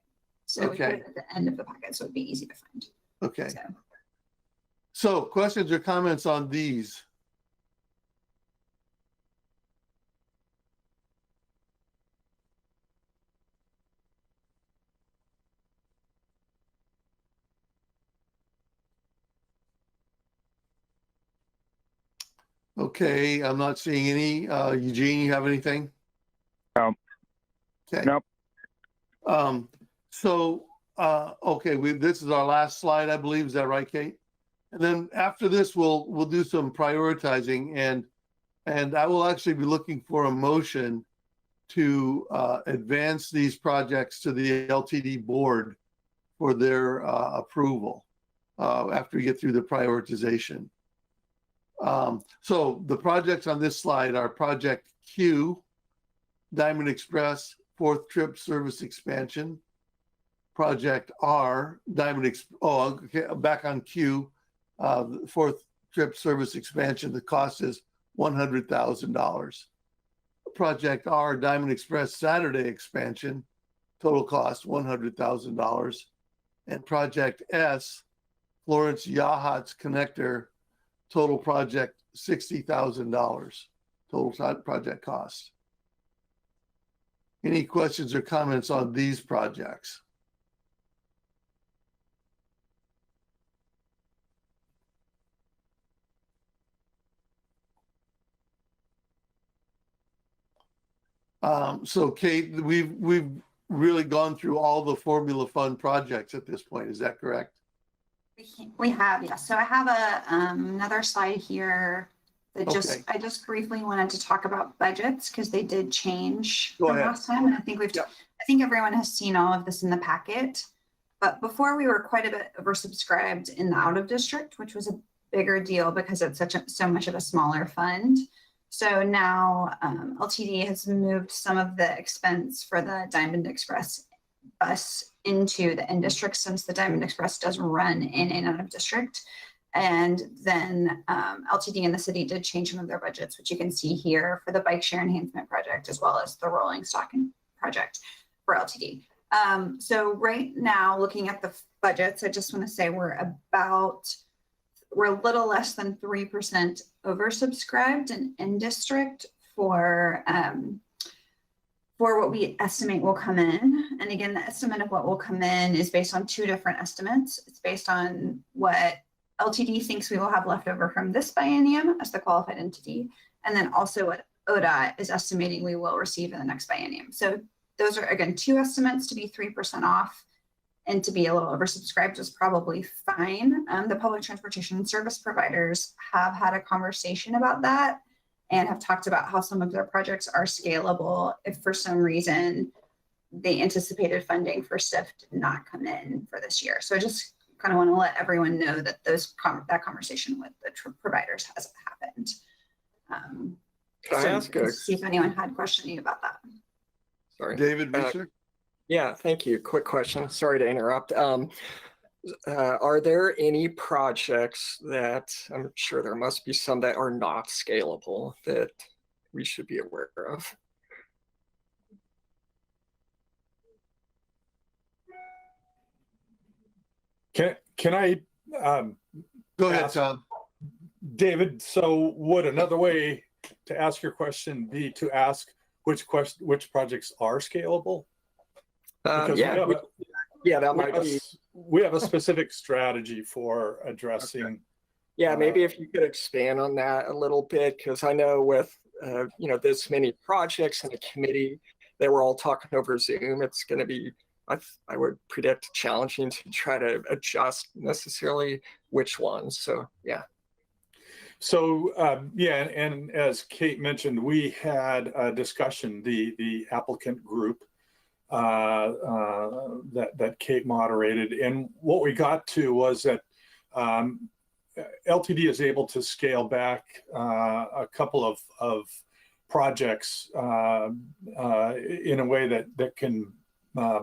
So we put Okay. it at the end of the packet, so it'd be easy to find. Okay. So, So questions or comments on these? Okay, I'm not seeing any. Eugene, you have anything? No. Okay. Nope. Okay, this is our last slide, I believe. Is that right, Kate? And then after this, we'll do some prioritizing, and I will actually be looking for a motion to advance these projects to the LTD board for their approval after we get through the prioritization. So the projects on this slide are Project Q, Diamond Express, fourth trip service expansion. Project R, back on Q, fourth trip service expansion. The cost is $100,000. Project R, Diamond Express Saturday expansion, total cost $100,000. And Project S, Florence Yachts Connector, total project $60,000. Total project cost. Any questions or comments on these projects? So Kate, we've really gone through all the formula fund projects at this point. Is that correct? we have, yes. So I have another slide here that Okay. I just briefly wanted to talk about budgets because they did change Go from ahead. last time. And I think I think everyone has seen all of this in the packet. But before we were quite a bit oversubscribed in the out of district, which was a bigger deal because it's so much of a smaller fund. So now LTD has moved some of the expense for the Diamond Express bus into the in district, since the Diamond Express does run in and out of district. And then LTD and the city did change some of their budgets, which you can see here for the bike share enhancement project, as well as the rolling stock project for LTD. So right now, looking at the budgets, I just want to say we're a little less than 3% oversubscribed in district for what we estimate will come in. And again, the estimate of what will come in is based on two different estimates. It's based on what LTD thinks we will have left over from this biennium as the qualified entity, and then also what ODOT is estimating we will receive in the next biennium. So those are, again, two estimates. To be 3% off and to be a little oversubscribed is probably fine. The public transportation service providers have had a conversation about that and have talked about how some of their projects are scalable if for some reason the anticipated funding for SIF did not come in for this year. So I just kind of want to let everyone know that that conversation with the providers has happened. Can I ask see if anyone had questioning about that. Sorry. David Visser? Yeah, thank you. Quick question. Sorry to interrupt. Are there any projects that, I'm sure there must be some that are not scalable that we should be aware of? Can I go ahead, Tom? David, so would another way to ask your question be to ask which projects are scalable? Because that might be. We have a specific strategy for addressing. Okay. Yeah, maybe if you could expand on that a little bit, because I know with this many projects in a committee, they were all talking over Zoom. It's going to be, I would predict, challenging to try to adjust necessarily which ones. So yeah. So and as Kate mentioned, we had a discussion, the applicant group that Kate moderated, and what we got to was that LTD is able to scale back a couple of projects in a way that can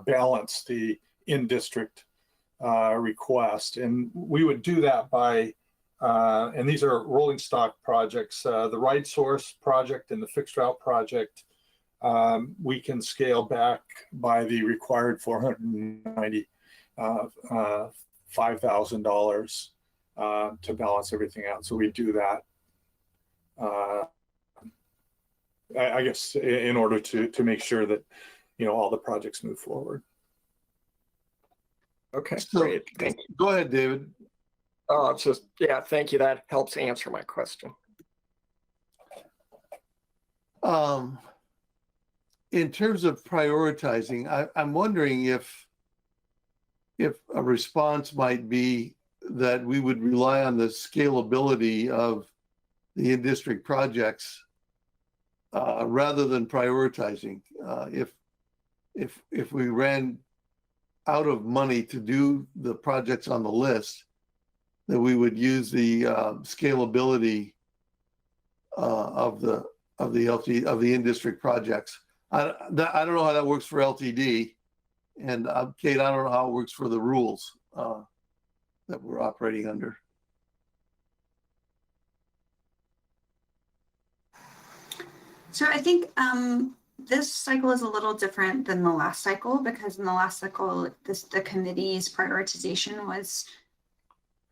balance the in-district request, and we would do that by And these are rolling stock projects. The Ride Source project and the Fixed Route project, we can scale back by the required $495,000 to balance everything out. So we do that, I guess, in order to make sure that, all the projects move forward. Okay, So, great. Thank you. Go ahead, David. Yeah, thank you. That helps answer my question. In terms of prioritizing, I'm wondering if a response might be that we would rely on the scalability of the in-district projects rather than prioritizing. If we ran out of money to do the projects on the list, that we would use the scalability of the in-district projects. I don't know how that works for LTD, and Kate, I don't know how it works for the rules that we're operating under. So I think this cycle is a little different than the last cycle, because in the last cycle, the committee's prioritization was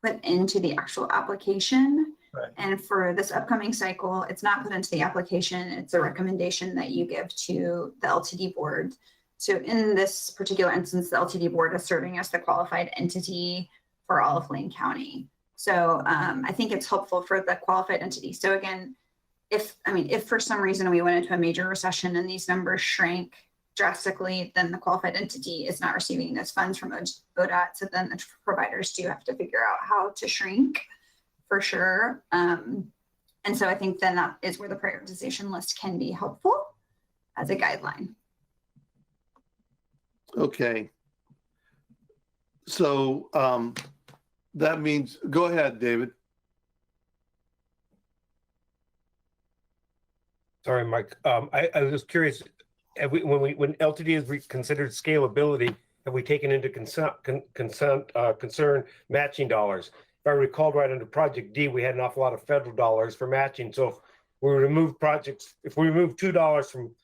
put into the actual application. Right. And for this upcoming cycle, it's not put into the application. It's a recommendation that you give to the LTD board. So in this particular instance, the LTD board is serving as the qualified entity for all of Lane County. So I think it's helpful for the qualified entity. So again, if for some reason we went into a major recession and these numbers shrank drastically, then the qualified entity is not receiving those funds from ODOT. So then the providers do have to figure out how to shrink, for sure. And so I think then that is where the prioritization list can be helpful as a guideline. Okay. So that means, go ahead, David. Sorry, Mike. I was just curious, when LTD is considered scalability, have we taken into concern matching dollars? If I recall right, under Project D, we had an awful lot of federal dollars for matching. So if we remove $2 from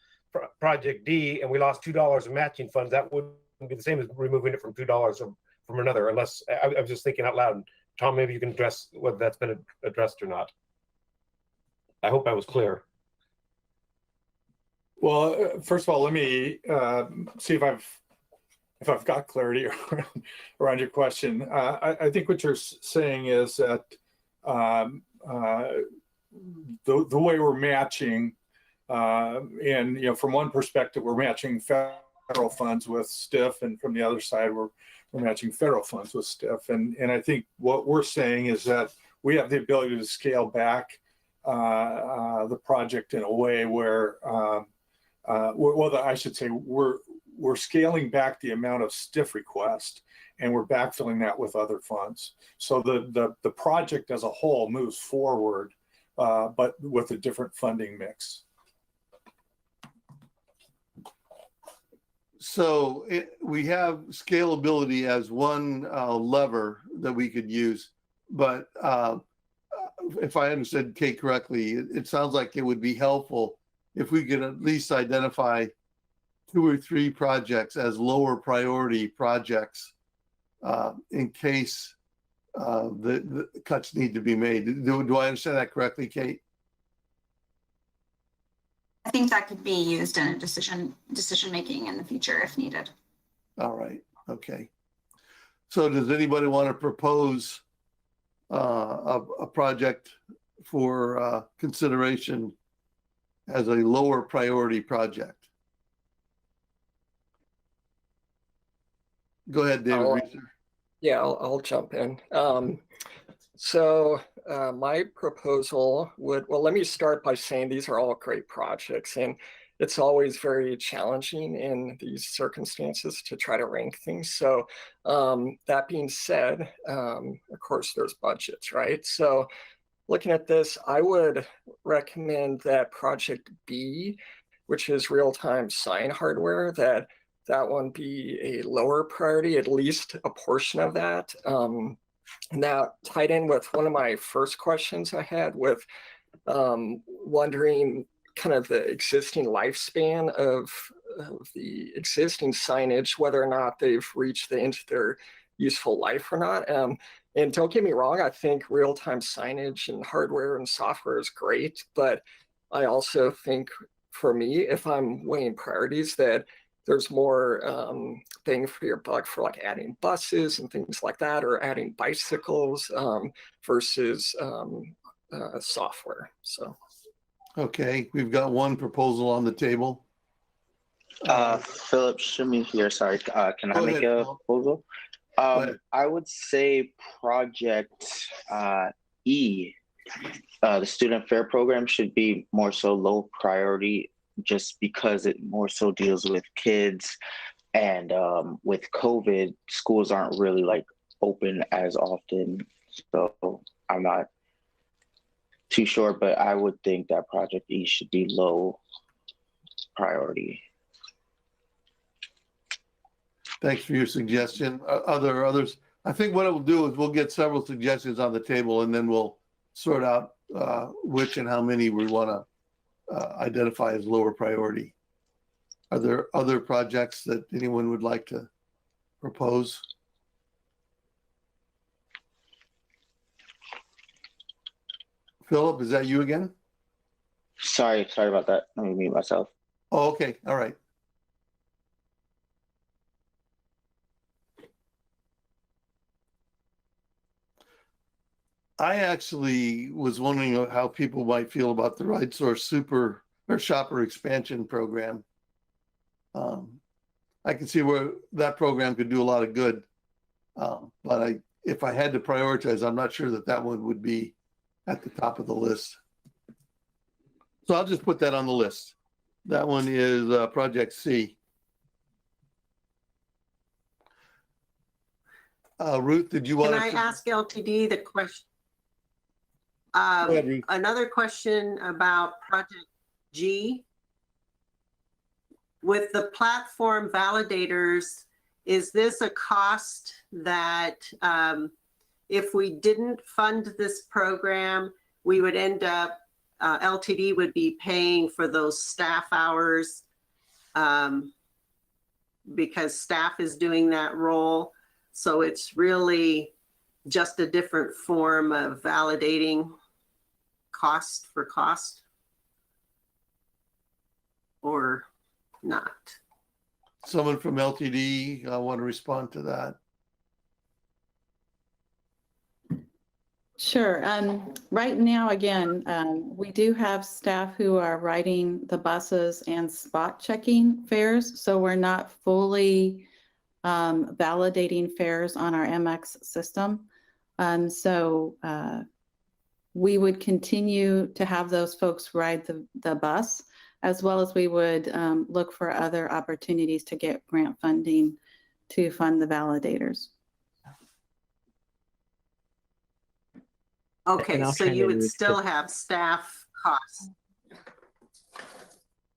Project D and we lost $2 in matching funds, that wouldn't be the same as removing it from $2 from another, unless I was just thinking out loud. Tom, maybe you can address whether that's been addressed or not. I hope I was clear. Well, first of all, let me see if I've got clarity around your question. I think what you're saying is that the way we're matching, and from one perspective, we're matching federal funds with STIF, and from the other side, we're matching federal funds with STIF. And I think what we're saying is that we have the ability to scale back the project in a way where I should say we're scaling back the amount of STIF request, and we're backfilling that with other funds. So the project as a whole moves forward, but with a different funding mix. So we have scalability as one lever that we could use, but if I understood Kate correctly, it sounds like it would be helpful if we could at least identify 2 or 3 projects as lower priority projects in case the cuts need to be made. Do I understand that correctly, Kate? I think that could be used in a decision making in the future if needed. All right. Okay. So does anybody want to propose a project for consideration as a lower priority project? Go ahead, David. I'll jump in. My proposal would, let me start by saying these are all great projects, and it's always very challenging in these circumstances to try to rank things. So that being said, of course, there's budgets, right? So looking at this, I would recommend that Project B, which is real-time sign hardware, that one be a lower priority, at least a portion of that. Now, tied in with one of my first questions I had with wondering kind of the existing lifespan of the existing signage, whether or not they've reached the end of their useful life or not. And don't get me wrong, I think real-time signage and hardware and software is great, but I also think for me, if I'm weighing priorities, that there's more bang for your buck for like adding buses and things like that, or adding bicycles versus software. So. Okay, we've got one proposal on the table. Philip Shimmy here. Sorry, can I make a proposal? I would say Project E, the student fair program, should be more so low priority, just because it more so deals with kids, and with COVID, schools aren't really like open as often. So I'm not too sure, but I would think that Project E should be low priority. Thanks for your suggestion. Others? I think what it will do is we'll get several suggestions on the table, and then we'll sort out which and how many we want to identify as lower priority. Are there other projects that anyone would like to propose? Philip, is that you again? Sorry about that. Let me mute myself. Oh, okay. All right. I actually was wondering how people might feel about the Ride Source Super or Shopper Expansion program. I can see where that program could do a lot of good, but if I had to prioritize, I'm not sure that that one would be at the top of the list. So I'll just put that on the list. That one is Project C. Ruth, did you want Can I ask LTD the question? Go ahead, Ruth. Another question about Project G. With the platform validators, is this a cost that if we didn't fund this program, we would end up, LTD would be paying for those staff hours because staff is doing that role? So it's really just a different form of validating cost for cost, or not? Someone from LTD want to respond to that? Sure. Right now, again, we do have staff who are riding the buses and spot checking fares. So we're not fully validating fares on our MX system. So we would continue to have those folks ride the bus, as well as we would look for other opportunities to get grant funding to fund the validators. Okay, so you would still have staff costs.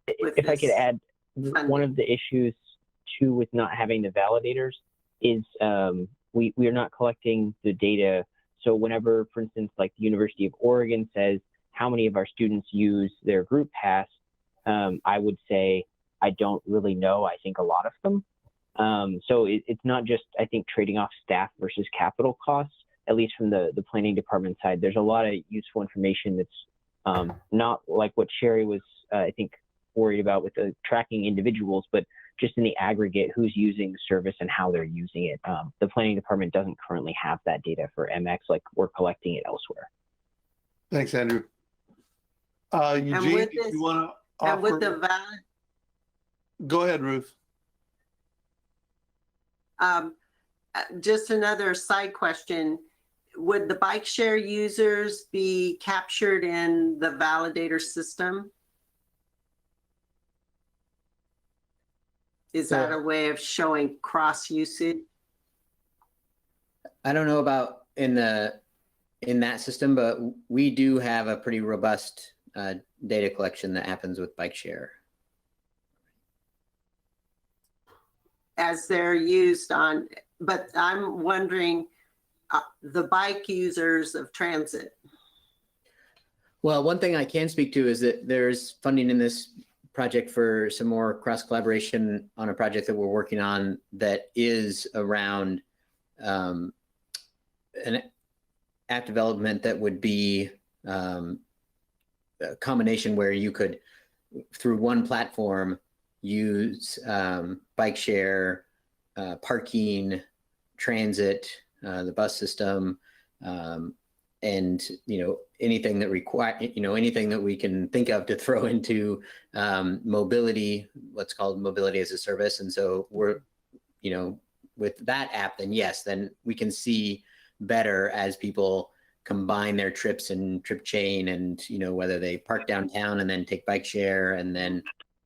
If I could add, one of the issues too with not having the validators is we are not collecting the data. So whenever, for instance, like the University of Oregon says how many of our students use their group pass, I would say I don't really know. I think a lot of them. So it's not just, I think, trading off staff versus capital costs, at least from the planning department side. There's a lot of useful information that's not like what Sherry was, I think, worried about with the tracking individuals, but just in the aggregate, who's using the service and how they're using it. The planning department doesn't currently have that data for MX, like we're collecting it elsewhere. Thanks, Andrew. Eugene, if you want to offer... And with the valid... Go ahead, Ruth. Just another side question. Would the bike share users be captured in the validator system? Is that a way of showing cross usage? I don't know about in that system, but we do have a pretty robust data collection that happens with bike share. As they're used on, but I'm wondering, the bike users of transit? Well, one thing I can speak to is that there's funding in this project for some more cross collaboration on a project that we're working on that is around an app development that would be a combination where you could, through one platform, use bike share, parking, transit, the bus system, and anything that anything that we can think of to throw into mobility, what's called mobility as a service. And so we're, with that app, then yes, then we can see better as people combine their trips and trip chain, and whether they park downtown and then take bike share and then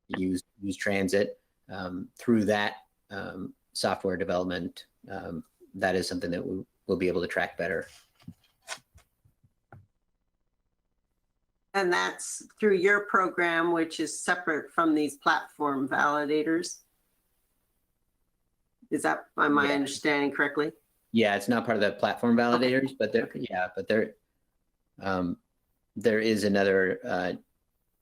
use transit through that software development. That is something that we'll be able to track better. And that's through your program, which is separate from these platform validators. Am I understanding correctly? Yeah, it's not part of the platform validators, but there is another.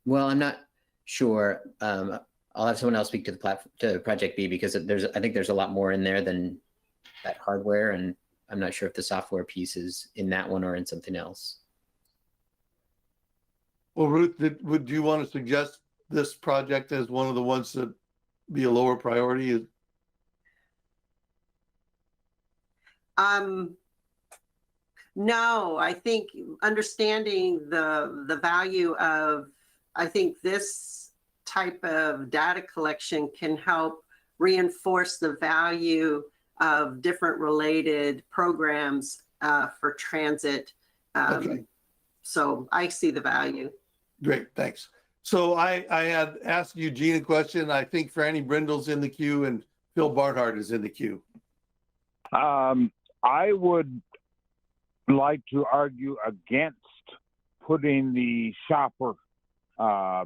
Well, I'm not sure. I'll have someone else speak to the platform, to Project B, because I think there's a lot more in there than that hardware, and I'm not sure if the software piece is in that one or in something else. Well, Ruth, would you want to suggest this project as one of the ones that be a lower priority? No, I think understanding the value of, I think this type of data collection can help reinforce the value of different related programs for transit. Okay. So I see the value. Great, thanks. So I had asked Eugene a question. I think Franny Brindle's in the queue and Phil Barnhart is in the queue. I would like to argue against putting the shopper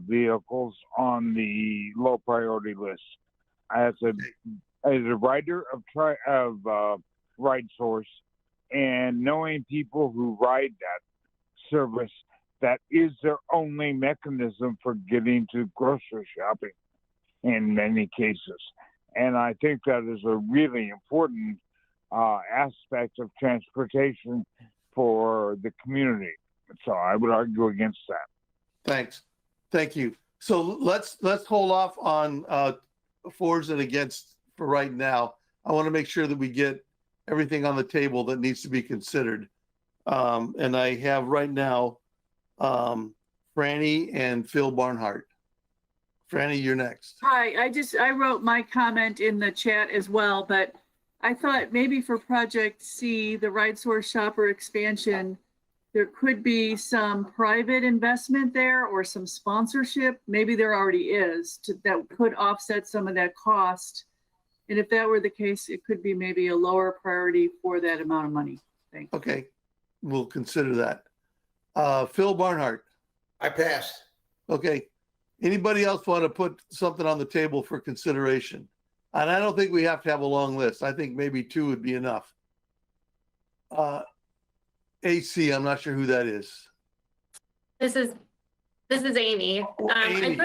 vehicles on the low priority list. As a writer of Ride Source, and knowing people who ride that service, that is their only mechanism for getting to grocery shopping in many cases. And I think that is a really important aspect of transportation for the community. So I would argue against that. Thanks. Thank you. So let's hold off on fors and against for right now. I want to make sure that we get everything on the table that needs to be considered. And I have right now Franny and Phil Barnhart. Franny, you're next. Hi, I wrote my comment in the chat as well, but I thought maybe for Project C, the Ride Source Shopper expansion, there could be some private investment there or some sponsorship. Maybe there already is that could offset some of that cost. And if that were the case, it could be maybe a lower priority for that amount of money. Thanks. Okay, we'll consider that. Phil Barnhart. I passed. Okay. Anybody else want to put something on the table for consideration? And I don't think we have to have a long list. I think maybe 2 would be enough. AC, I'm not sure who that is. This is Amy. Amy.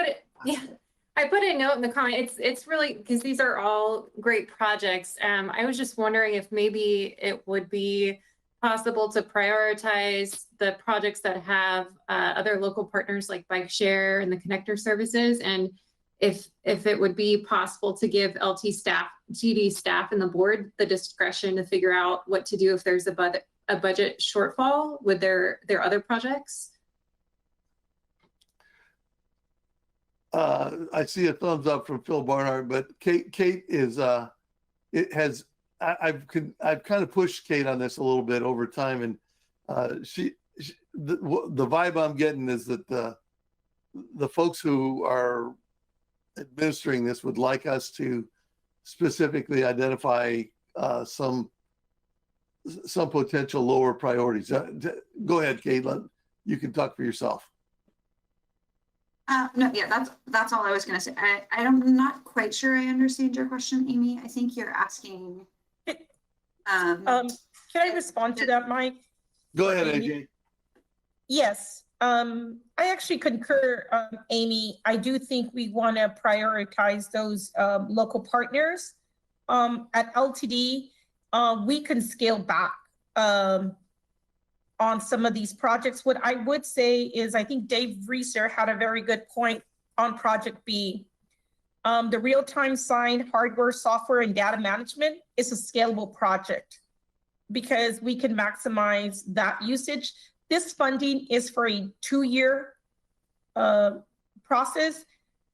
I put a note in the comment. It's really because these are all great projects. I was just wondering if maybe it would be possible to prioritize the projects that have other local partners like Bike Share and the connector services, and if it would be possible to give TD staff and the board the discretion to figure out what to do if there's a budget shortfall with their other projects. I see a thumbs up from Phil Barnhart, but Kate is I've kind of pushed Kate on this a little bit over time, and the vibe I'm getting is that the folks who are administering this would like us to specifically identify some potential lower priorities. Go ahead, Caitlin. You can talk for yourself. No, yeah, that's all I was going to say. I'm not quite sure I understand your question, Amy. I think you're asking. Can I respond to that, Mike? Go ahead, AJ. Yes, I actually concur, Amy. I do think we want to prioritize those local partners. At LTD, we can scale back on some of these projects. What I would say is, I think Dave Reeser had a very good point on Project B. The real-time sign hardware, software, and data management is a scalable project because we can maximize that usage. This funding is for a 2-year process,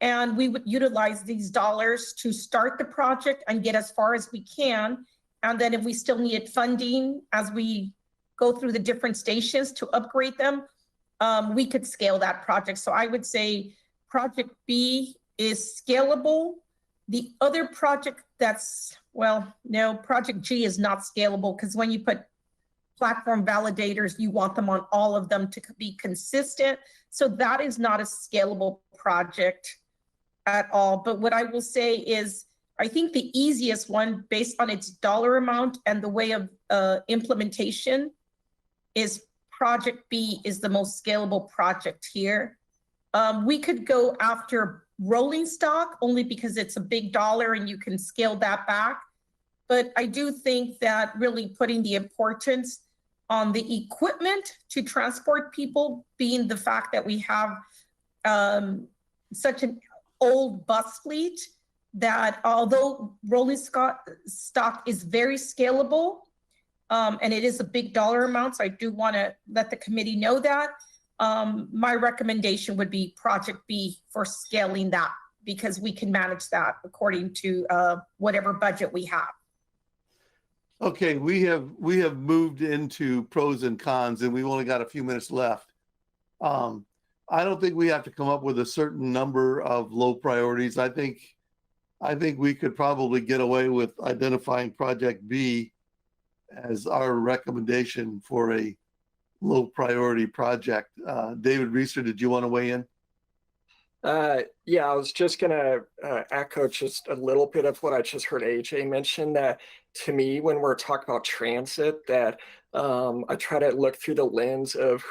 and we would utilize these dollars to start the project and get as far as we can. And then if we still needed funding as we go through the different stations to upgrade them, we could scale that project. So I would say Project B is scalable. The other project that's, well, no, Project G is not scalable because when you put platform validators, you want them on all of them to be consistent. So that is not a scalable project at all. But what I will say is, I think the easiest one based on its dollar amount and the way of implementation is Project B is the most scalable project here. We could go after rolling stock only because it's a big dollar and you can scale that back. But I do think that really putting the importance on the equipment to transport people, being the fact that we have such an old bus fleet, that although rolling stock is very scalable, and it is a big dollar amount, so I do want to let the committee know that. My recommendation would be Project B for scaling that because we can manage that according to whatever budget we have. Okay, we have moved into pros and cons, and we've only got a few minutes left. I don't think we have to come up with a certain number of low priorities. I think we could probably get away with identifying Project B as our recommendation for a low priority project. David Reeser, did you want to weigh in? Yeah, I was just gonna echo just a little bit of what I just heard AJ mention, that to me, when we're talking about transit, that I try to look through the lens of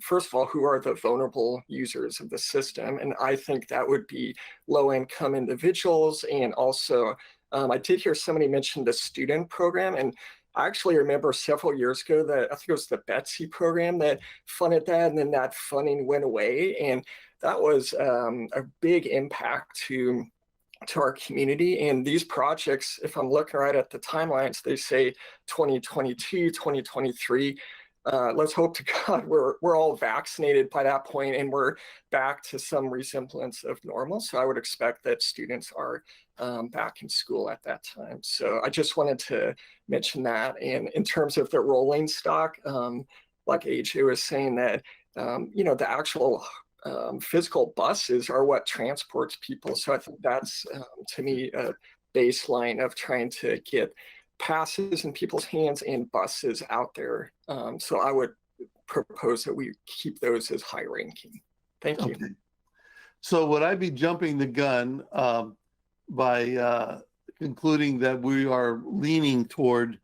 first of all, who are the vulnerable users of the system? And I think that would be low income individuals. And also, I did hear somebody mention the student program, and I actually remember several years ago that I think it was the Betsy program that funded that, and then that funding went away. And that was a big impact to our community. And these projects, if I'm looking right at the timelines, they say 2022, 2023. Let's hope to God we're all vaccinated by that point and we're back to some resemblance of normal. So I would expect that students are back in school at that time. So I just wanted to mention that. And in terms of the rolling stock, like AJ was saying, that the actual physical buses are what transports people. So I think that's, to me, a baseline of trying to get passes in people's hands and buses out there. So I would propose that we keep those as high ranking. Thank you. Okay. So would I be jumping the gun by concluding that we are leaning toward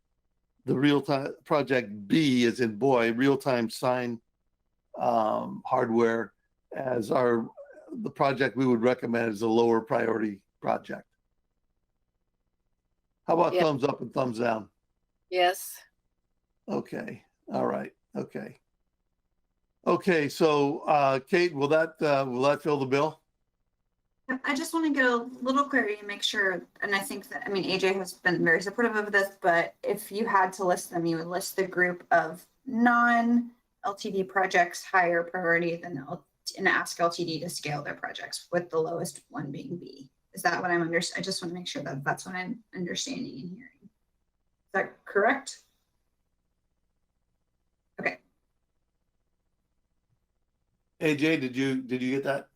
the real-time Project B, as in boy, real-time sign hardware, as the project we would recommend as a lower priority project? How about thumbs up and thumbs down? Yes. Okay. All right. Okay. Okay. So, Kate, will that fill the bill? I just want to get a little clarity and make sure, and I think that, AJ has been very supportive of this, but if you had to list them, you would list the group of non-LTD projects higher priority than and ask LTD to scale their projects, with the lowest one being B. Is that what I'm I just want to make sure that that's what I'm understanding and hearing. Is that correct? Okay. AJ, did you get that?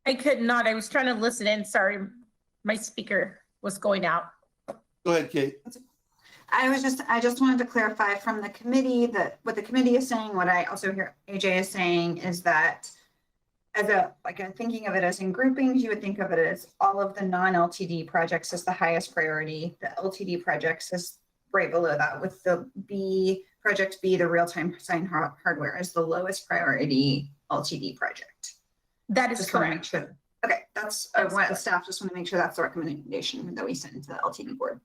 I could not. I was trying to listen in. Sorry, my speaker was going out. Go ahead, Kate. I just wanted to clarify from the committee that what the committee is saying, what I also hear AJ is saying, is that thinking of it as in groupings, you would think of it as all of the non-LTD projects as the highest priority. The LTD projects is right below that, with the project B, the real-time sign hardware, as the lowest priority LTD project. That is Just want to make correct. sure. Okay, that's what staff just want to make sure that's the recommendation that we send to the LTD board.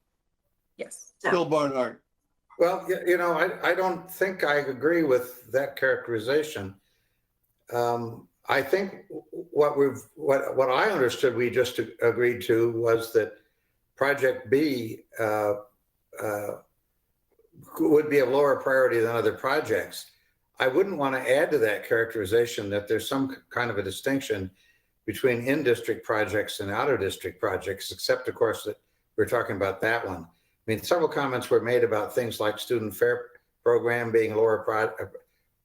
Yes. Bill Barnhart. Well, I don't think I agree with that characterization. I think what I understood we just agreed to was that Project B would be a lower priority than other projects. I wouldn't want to add to that characterization that there's some kind of a distinction between in-district projects and out-of-district projects, except of course that we're talking about that one. I mean, several comments were made about things like student fare program being lower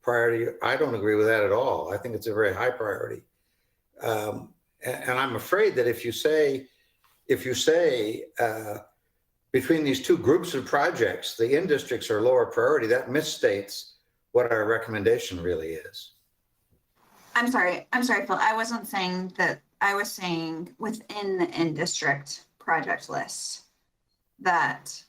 priority. I don't agree with that at all. I think it's a very high priority. And I'm afraid that if you say between these two groups of projects, the in-districts are lower priority, that misstates what our recommendation really is. I'm sorry, Phil. I wasn't saying that. I was saying within the in-district project list that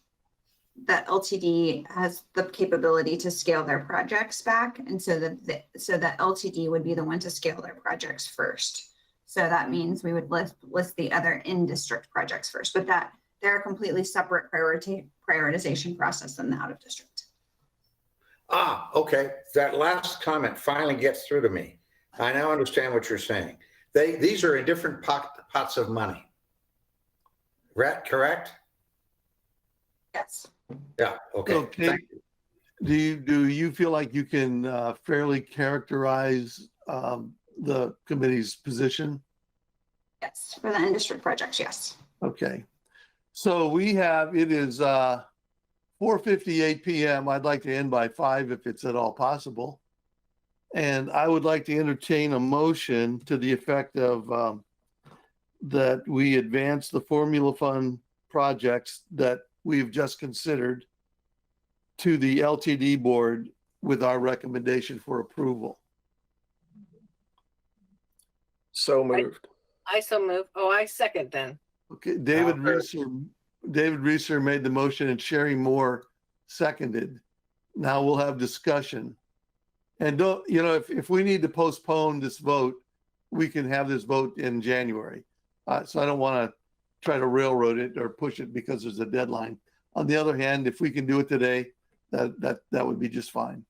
LTD has the capability to scale their projects back, and so that LTD would be the one to scale their projects first. So that means we would list the other in-district projects first, but that they're a completely separate prioritization process than the out-of-district. Ah, okay. That last comment finally gets through to me. I now understand what you're saying. These are in different pots of money. Correct? Yes. Yeah. Okay. So, Kate, do you feel like you can fairly characterize the committee's position? Yes, for the in-district projects, yes. Okay. So it is 4:58 p.m. I'd like to end by 5 if it's at all possible. And I would like to entertain a motion to the effect of that we advance the formula fund projects that we've just considered to the LTD board with our recommendation for approval. So moved. I so move. Oh, I second then. Okay, David Reeser made the motion and Sherry Moore seconded. Now we'll have discussion. And if we need to postpone this vote, we can have this vote in January. So I don't want to try to railroad it or push it because there's a deadline. On the other hand, if we can do it today, that would be just fine.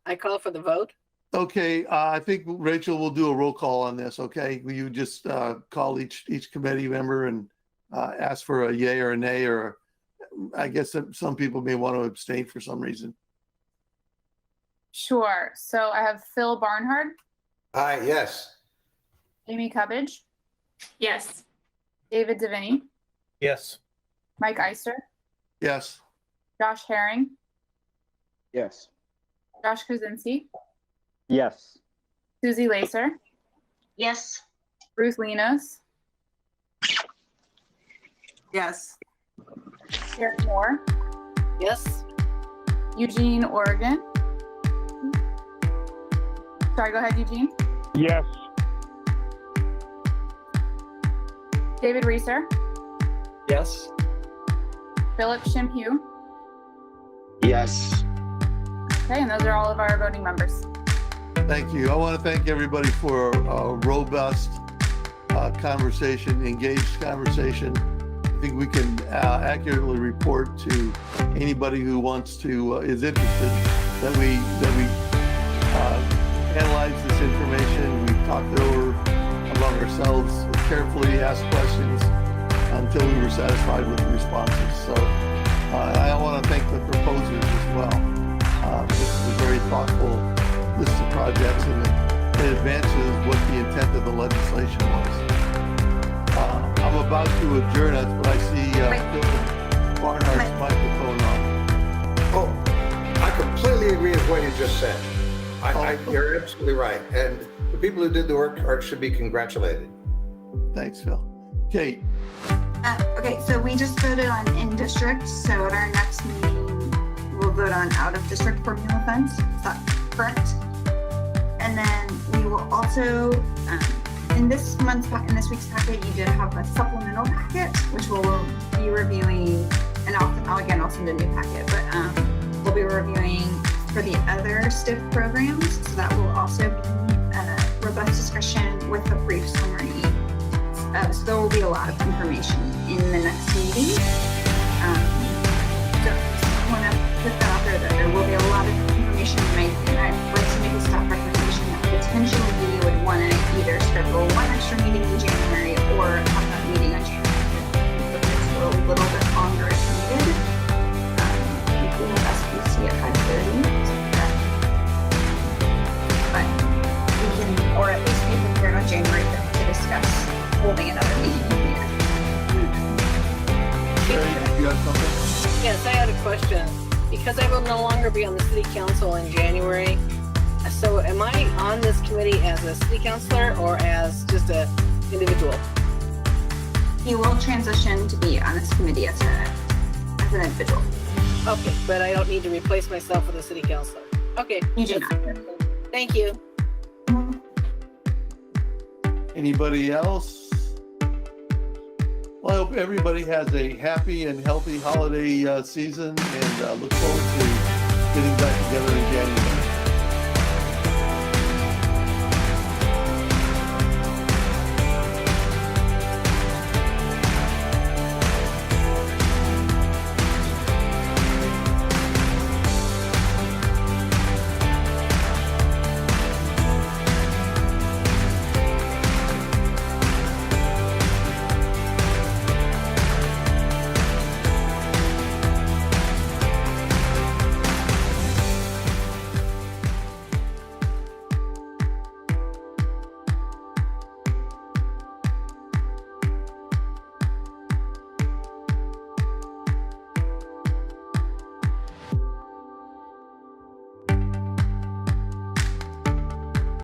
I call for the vote. Okay, I think Rachel will do a roll call on this. Okay, will you just call each committee member and ask for a yay or a nay, or I guess some people may want to abstain for some reason. Sure. So I have Phil Barnhart. Aye, yes. Amy Cubbage. Yes. David Devaney. Yes. Mike Eister. Yes. Josh Herring. Yes. Josh Krasinski. Yes. Susie Lacer. Yes. Ruth Linos. Yes. Sherry Moore. Yes. Eugene Oregon. Sorry, go ahead, Eugene. Yes. David Reeser. Yes. Philip Shimhue. Yes. Okay, and those are all of our voting members. Thank you. I want to thank everybody for a robust conversation, engaged conversation. I think we can accurately report to anybody who wants to, is interested, that we analyze this information. We talked it over among ourselves, carefully asked questions until we were satisfied with the responses. So I want to thank the proposers as well. This is a very thoughtful list of projects, and it advances what the intent of the legislation was. I'm about to adjourn us, but I see Phil Barnhart's microphone on. Oh, I completely agree with what you just said. You're absolutely right. And the people who did the work should be congratulated. Thanks, Phil. Kate. Okay, so we just voted on in district. So at our next meeting, we'll vote on out-of-district formula funds. Is that correct? And then we will also, in this week's packet, you did have a supplemental packet, which we'll be reviewing, and I'll send a new packet, but we'll be reviewing for the other STIF programs. So that will also be a robust discussion with a brief summary. So there will be a lot of information in the next meeting. So I want to put that out there that there will be a lot of information. I'd like to make a staff recommendation that potentially we would want to either schedule one extra meeting in January or have that meeting in January. If it's a little bit longer if needed. Including SBC at 5:30. But we can, or at least be prepared on January 5th to discuss holding another meeting if needed. You got something? Yes, I had a question. Because I will no longer be on the city council in January, so am I on this committee as a city councilor or as just a individual? You will transition to be on this committee as an individual. Okay, but I don't need to replace myself with a city councilor. Okay. You do not. Thank you. Anybody else? Well, I hope everybody has a happy and healthy holiday season, and look forward to getting back together in January.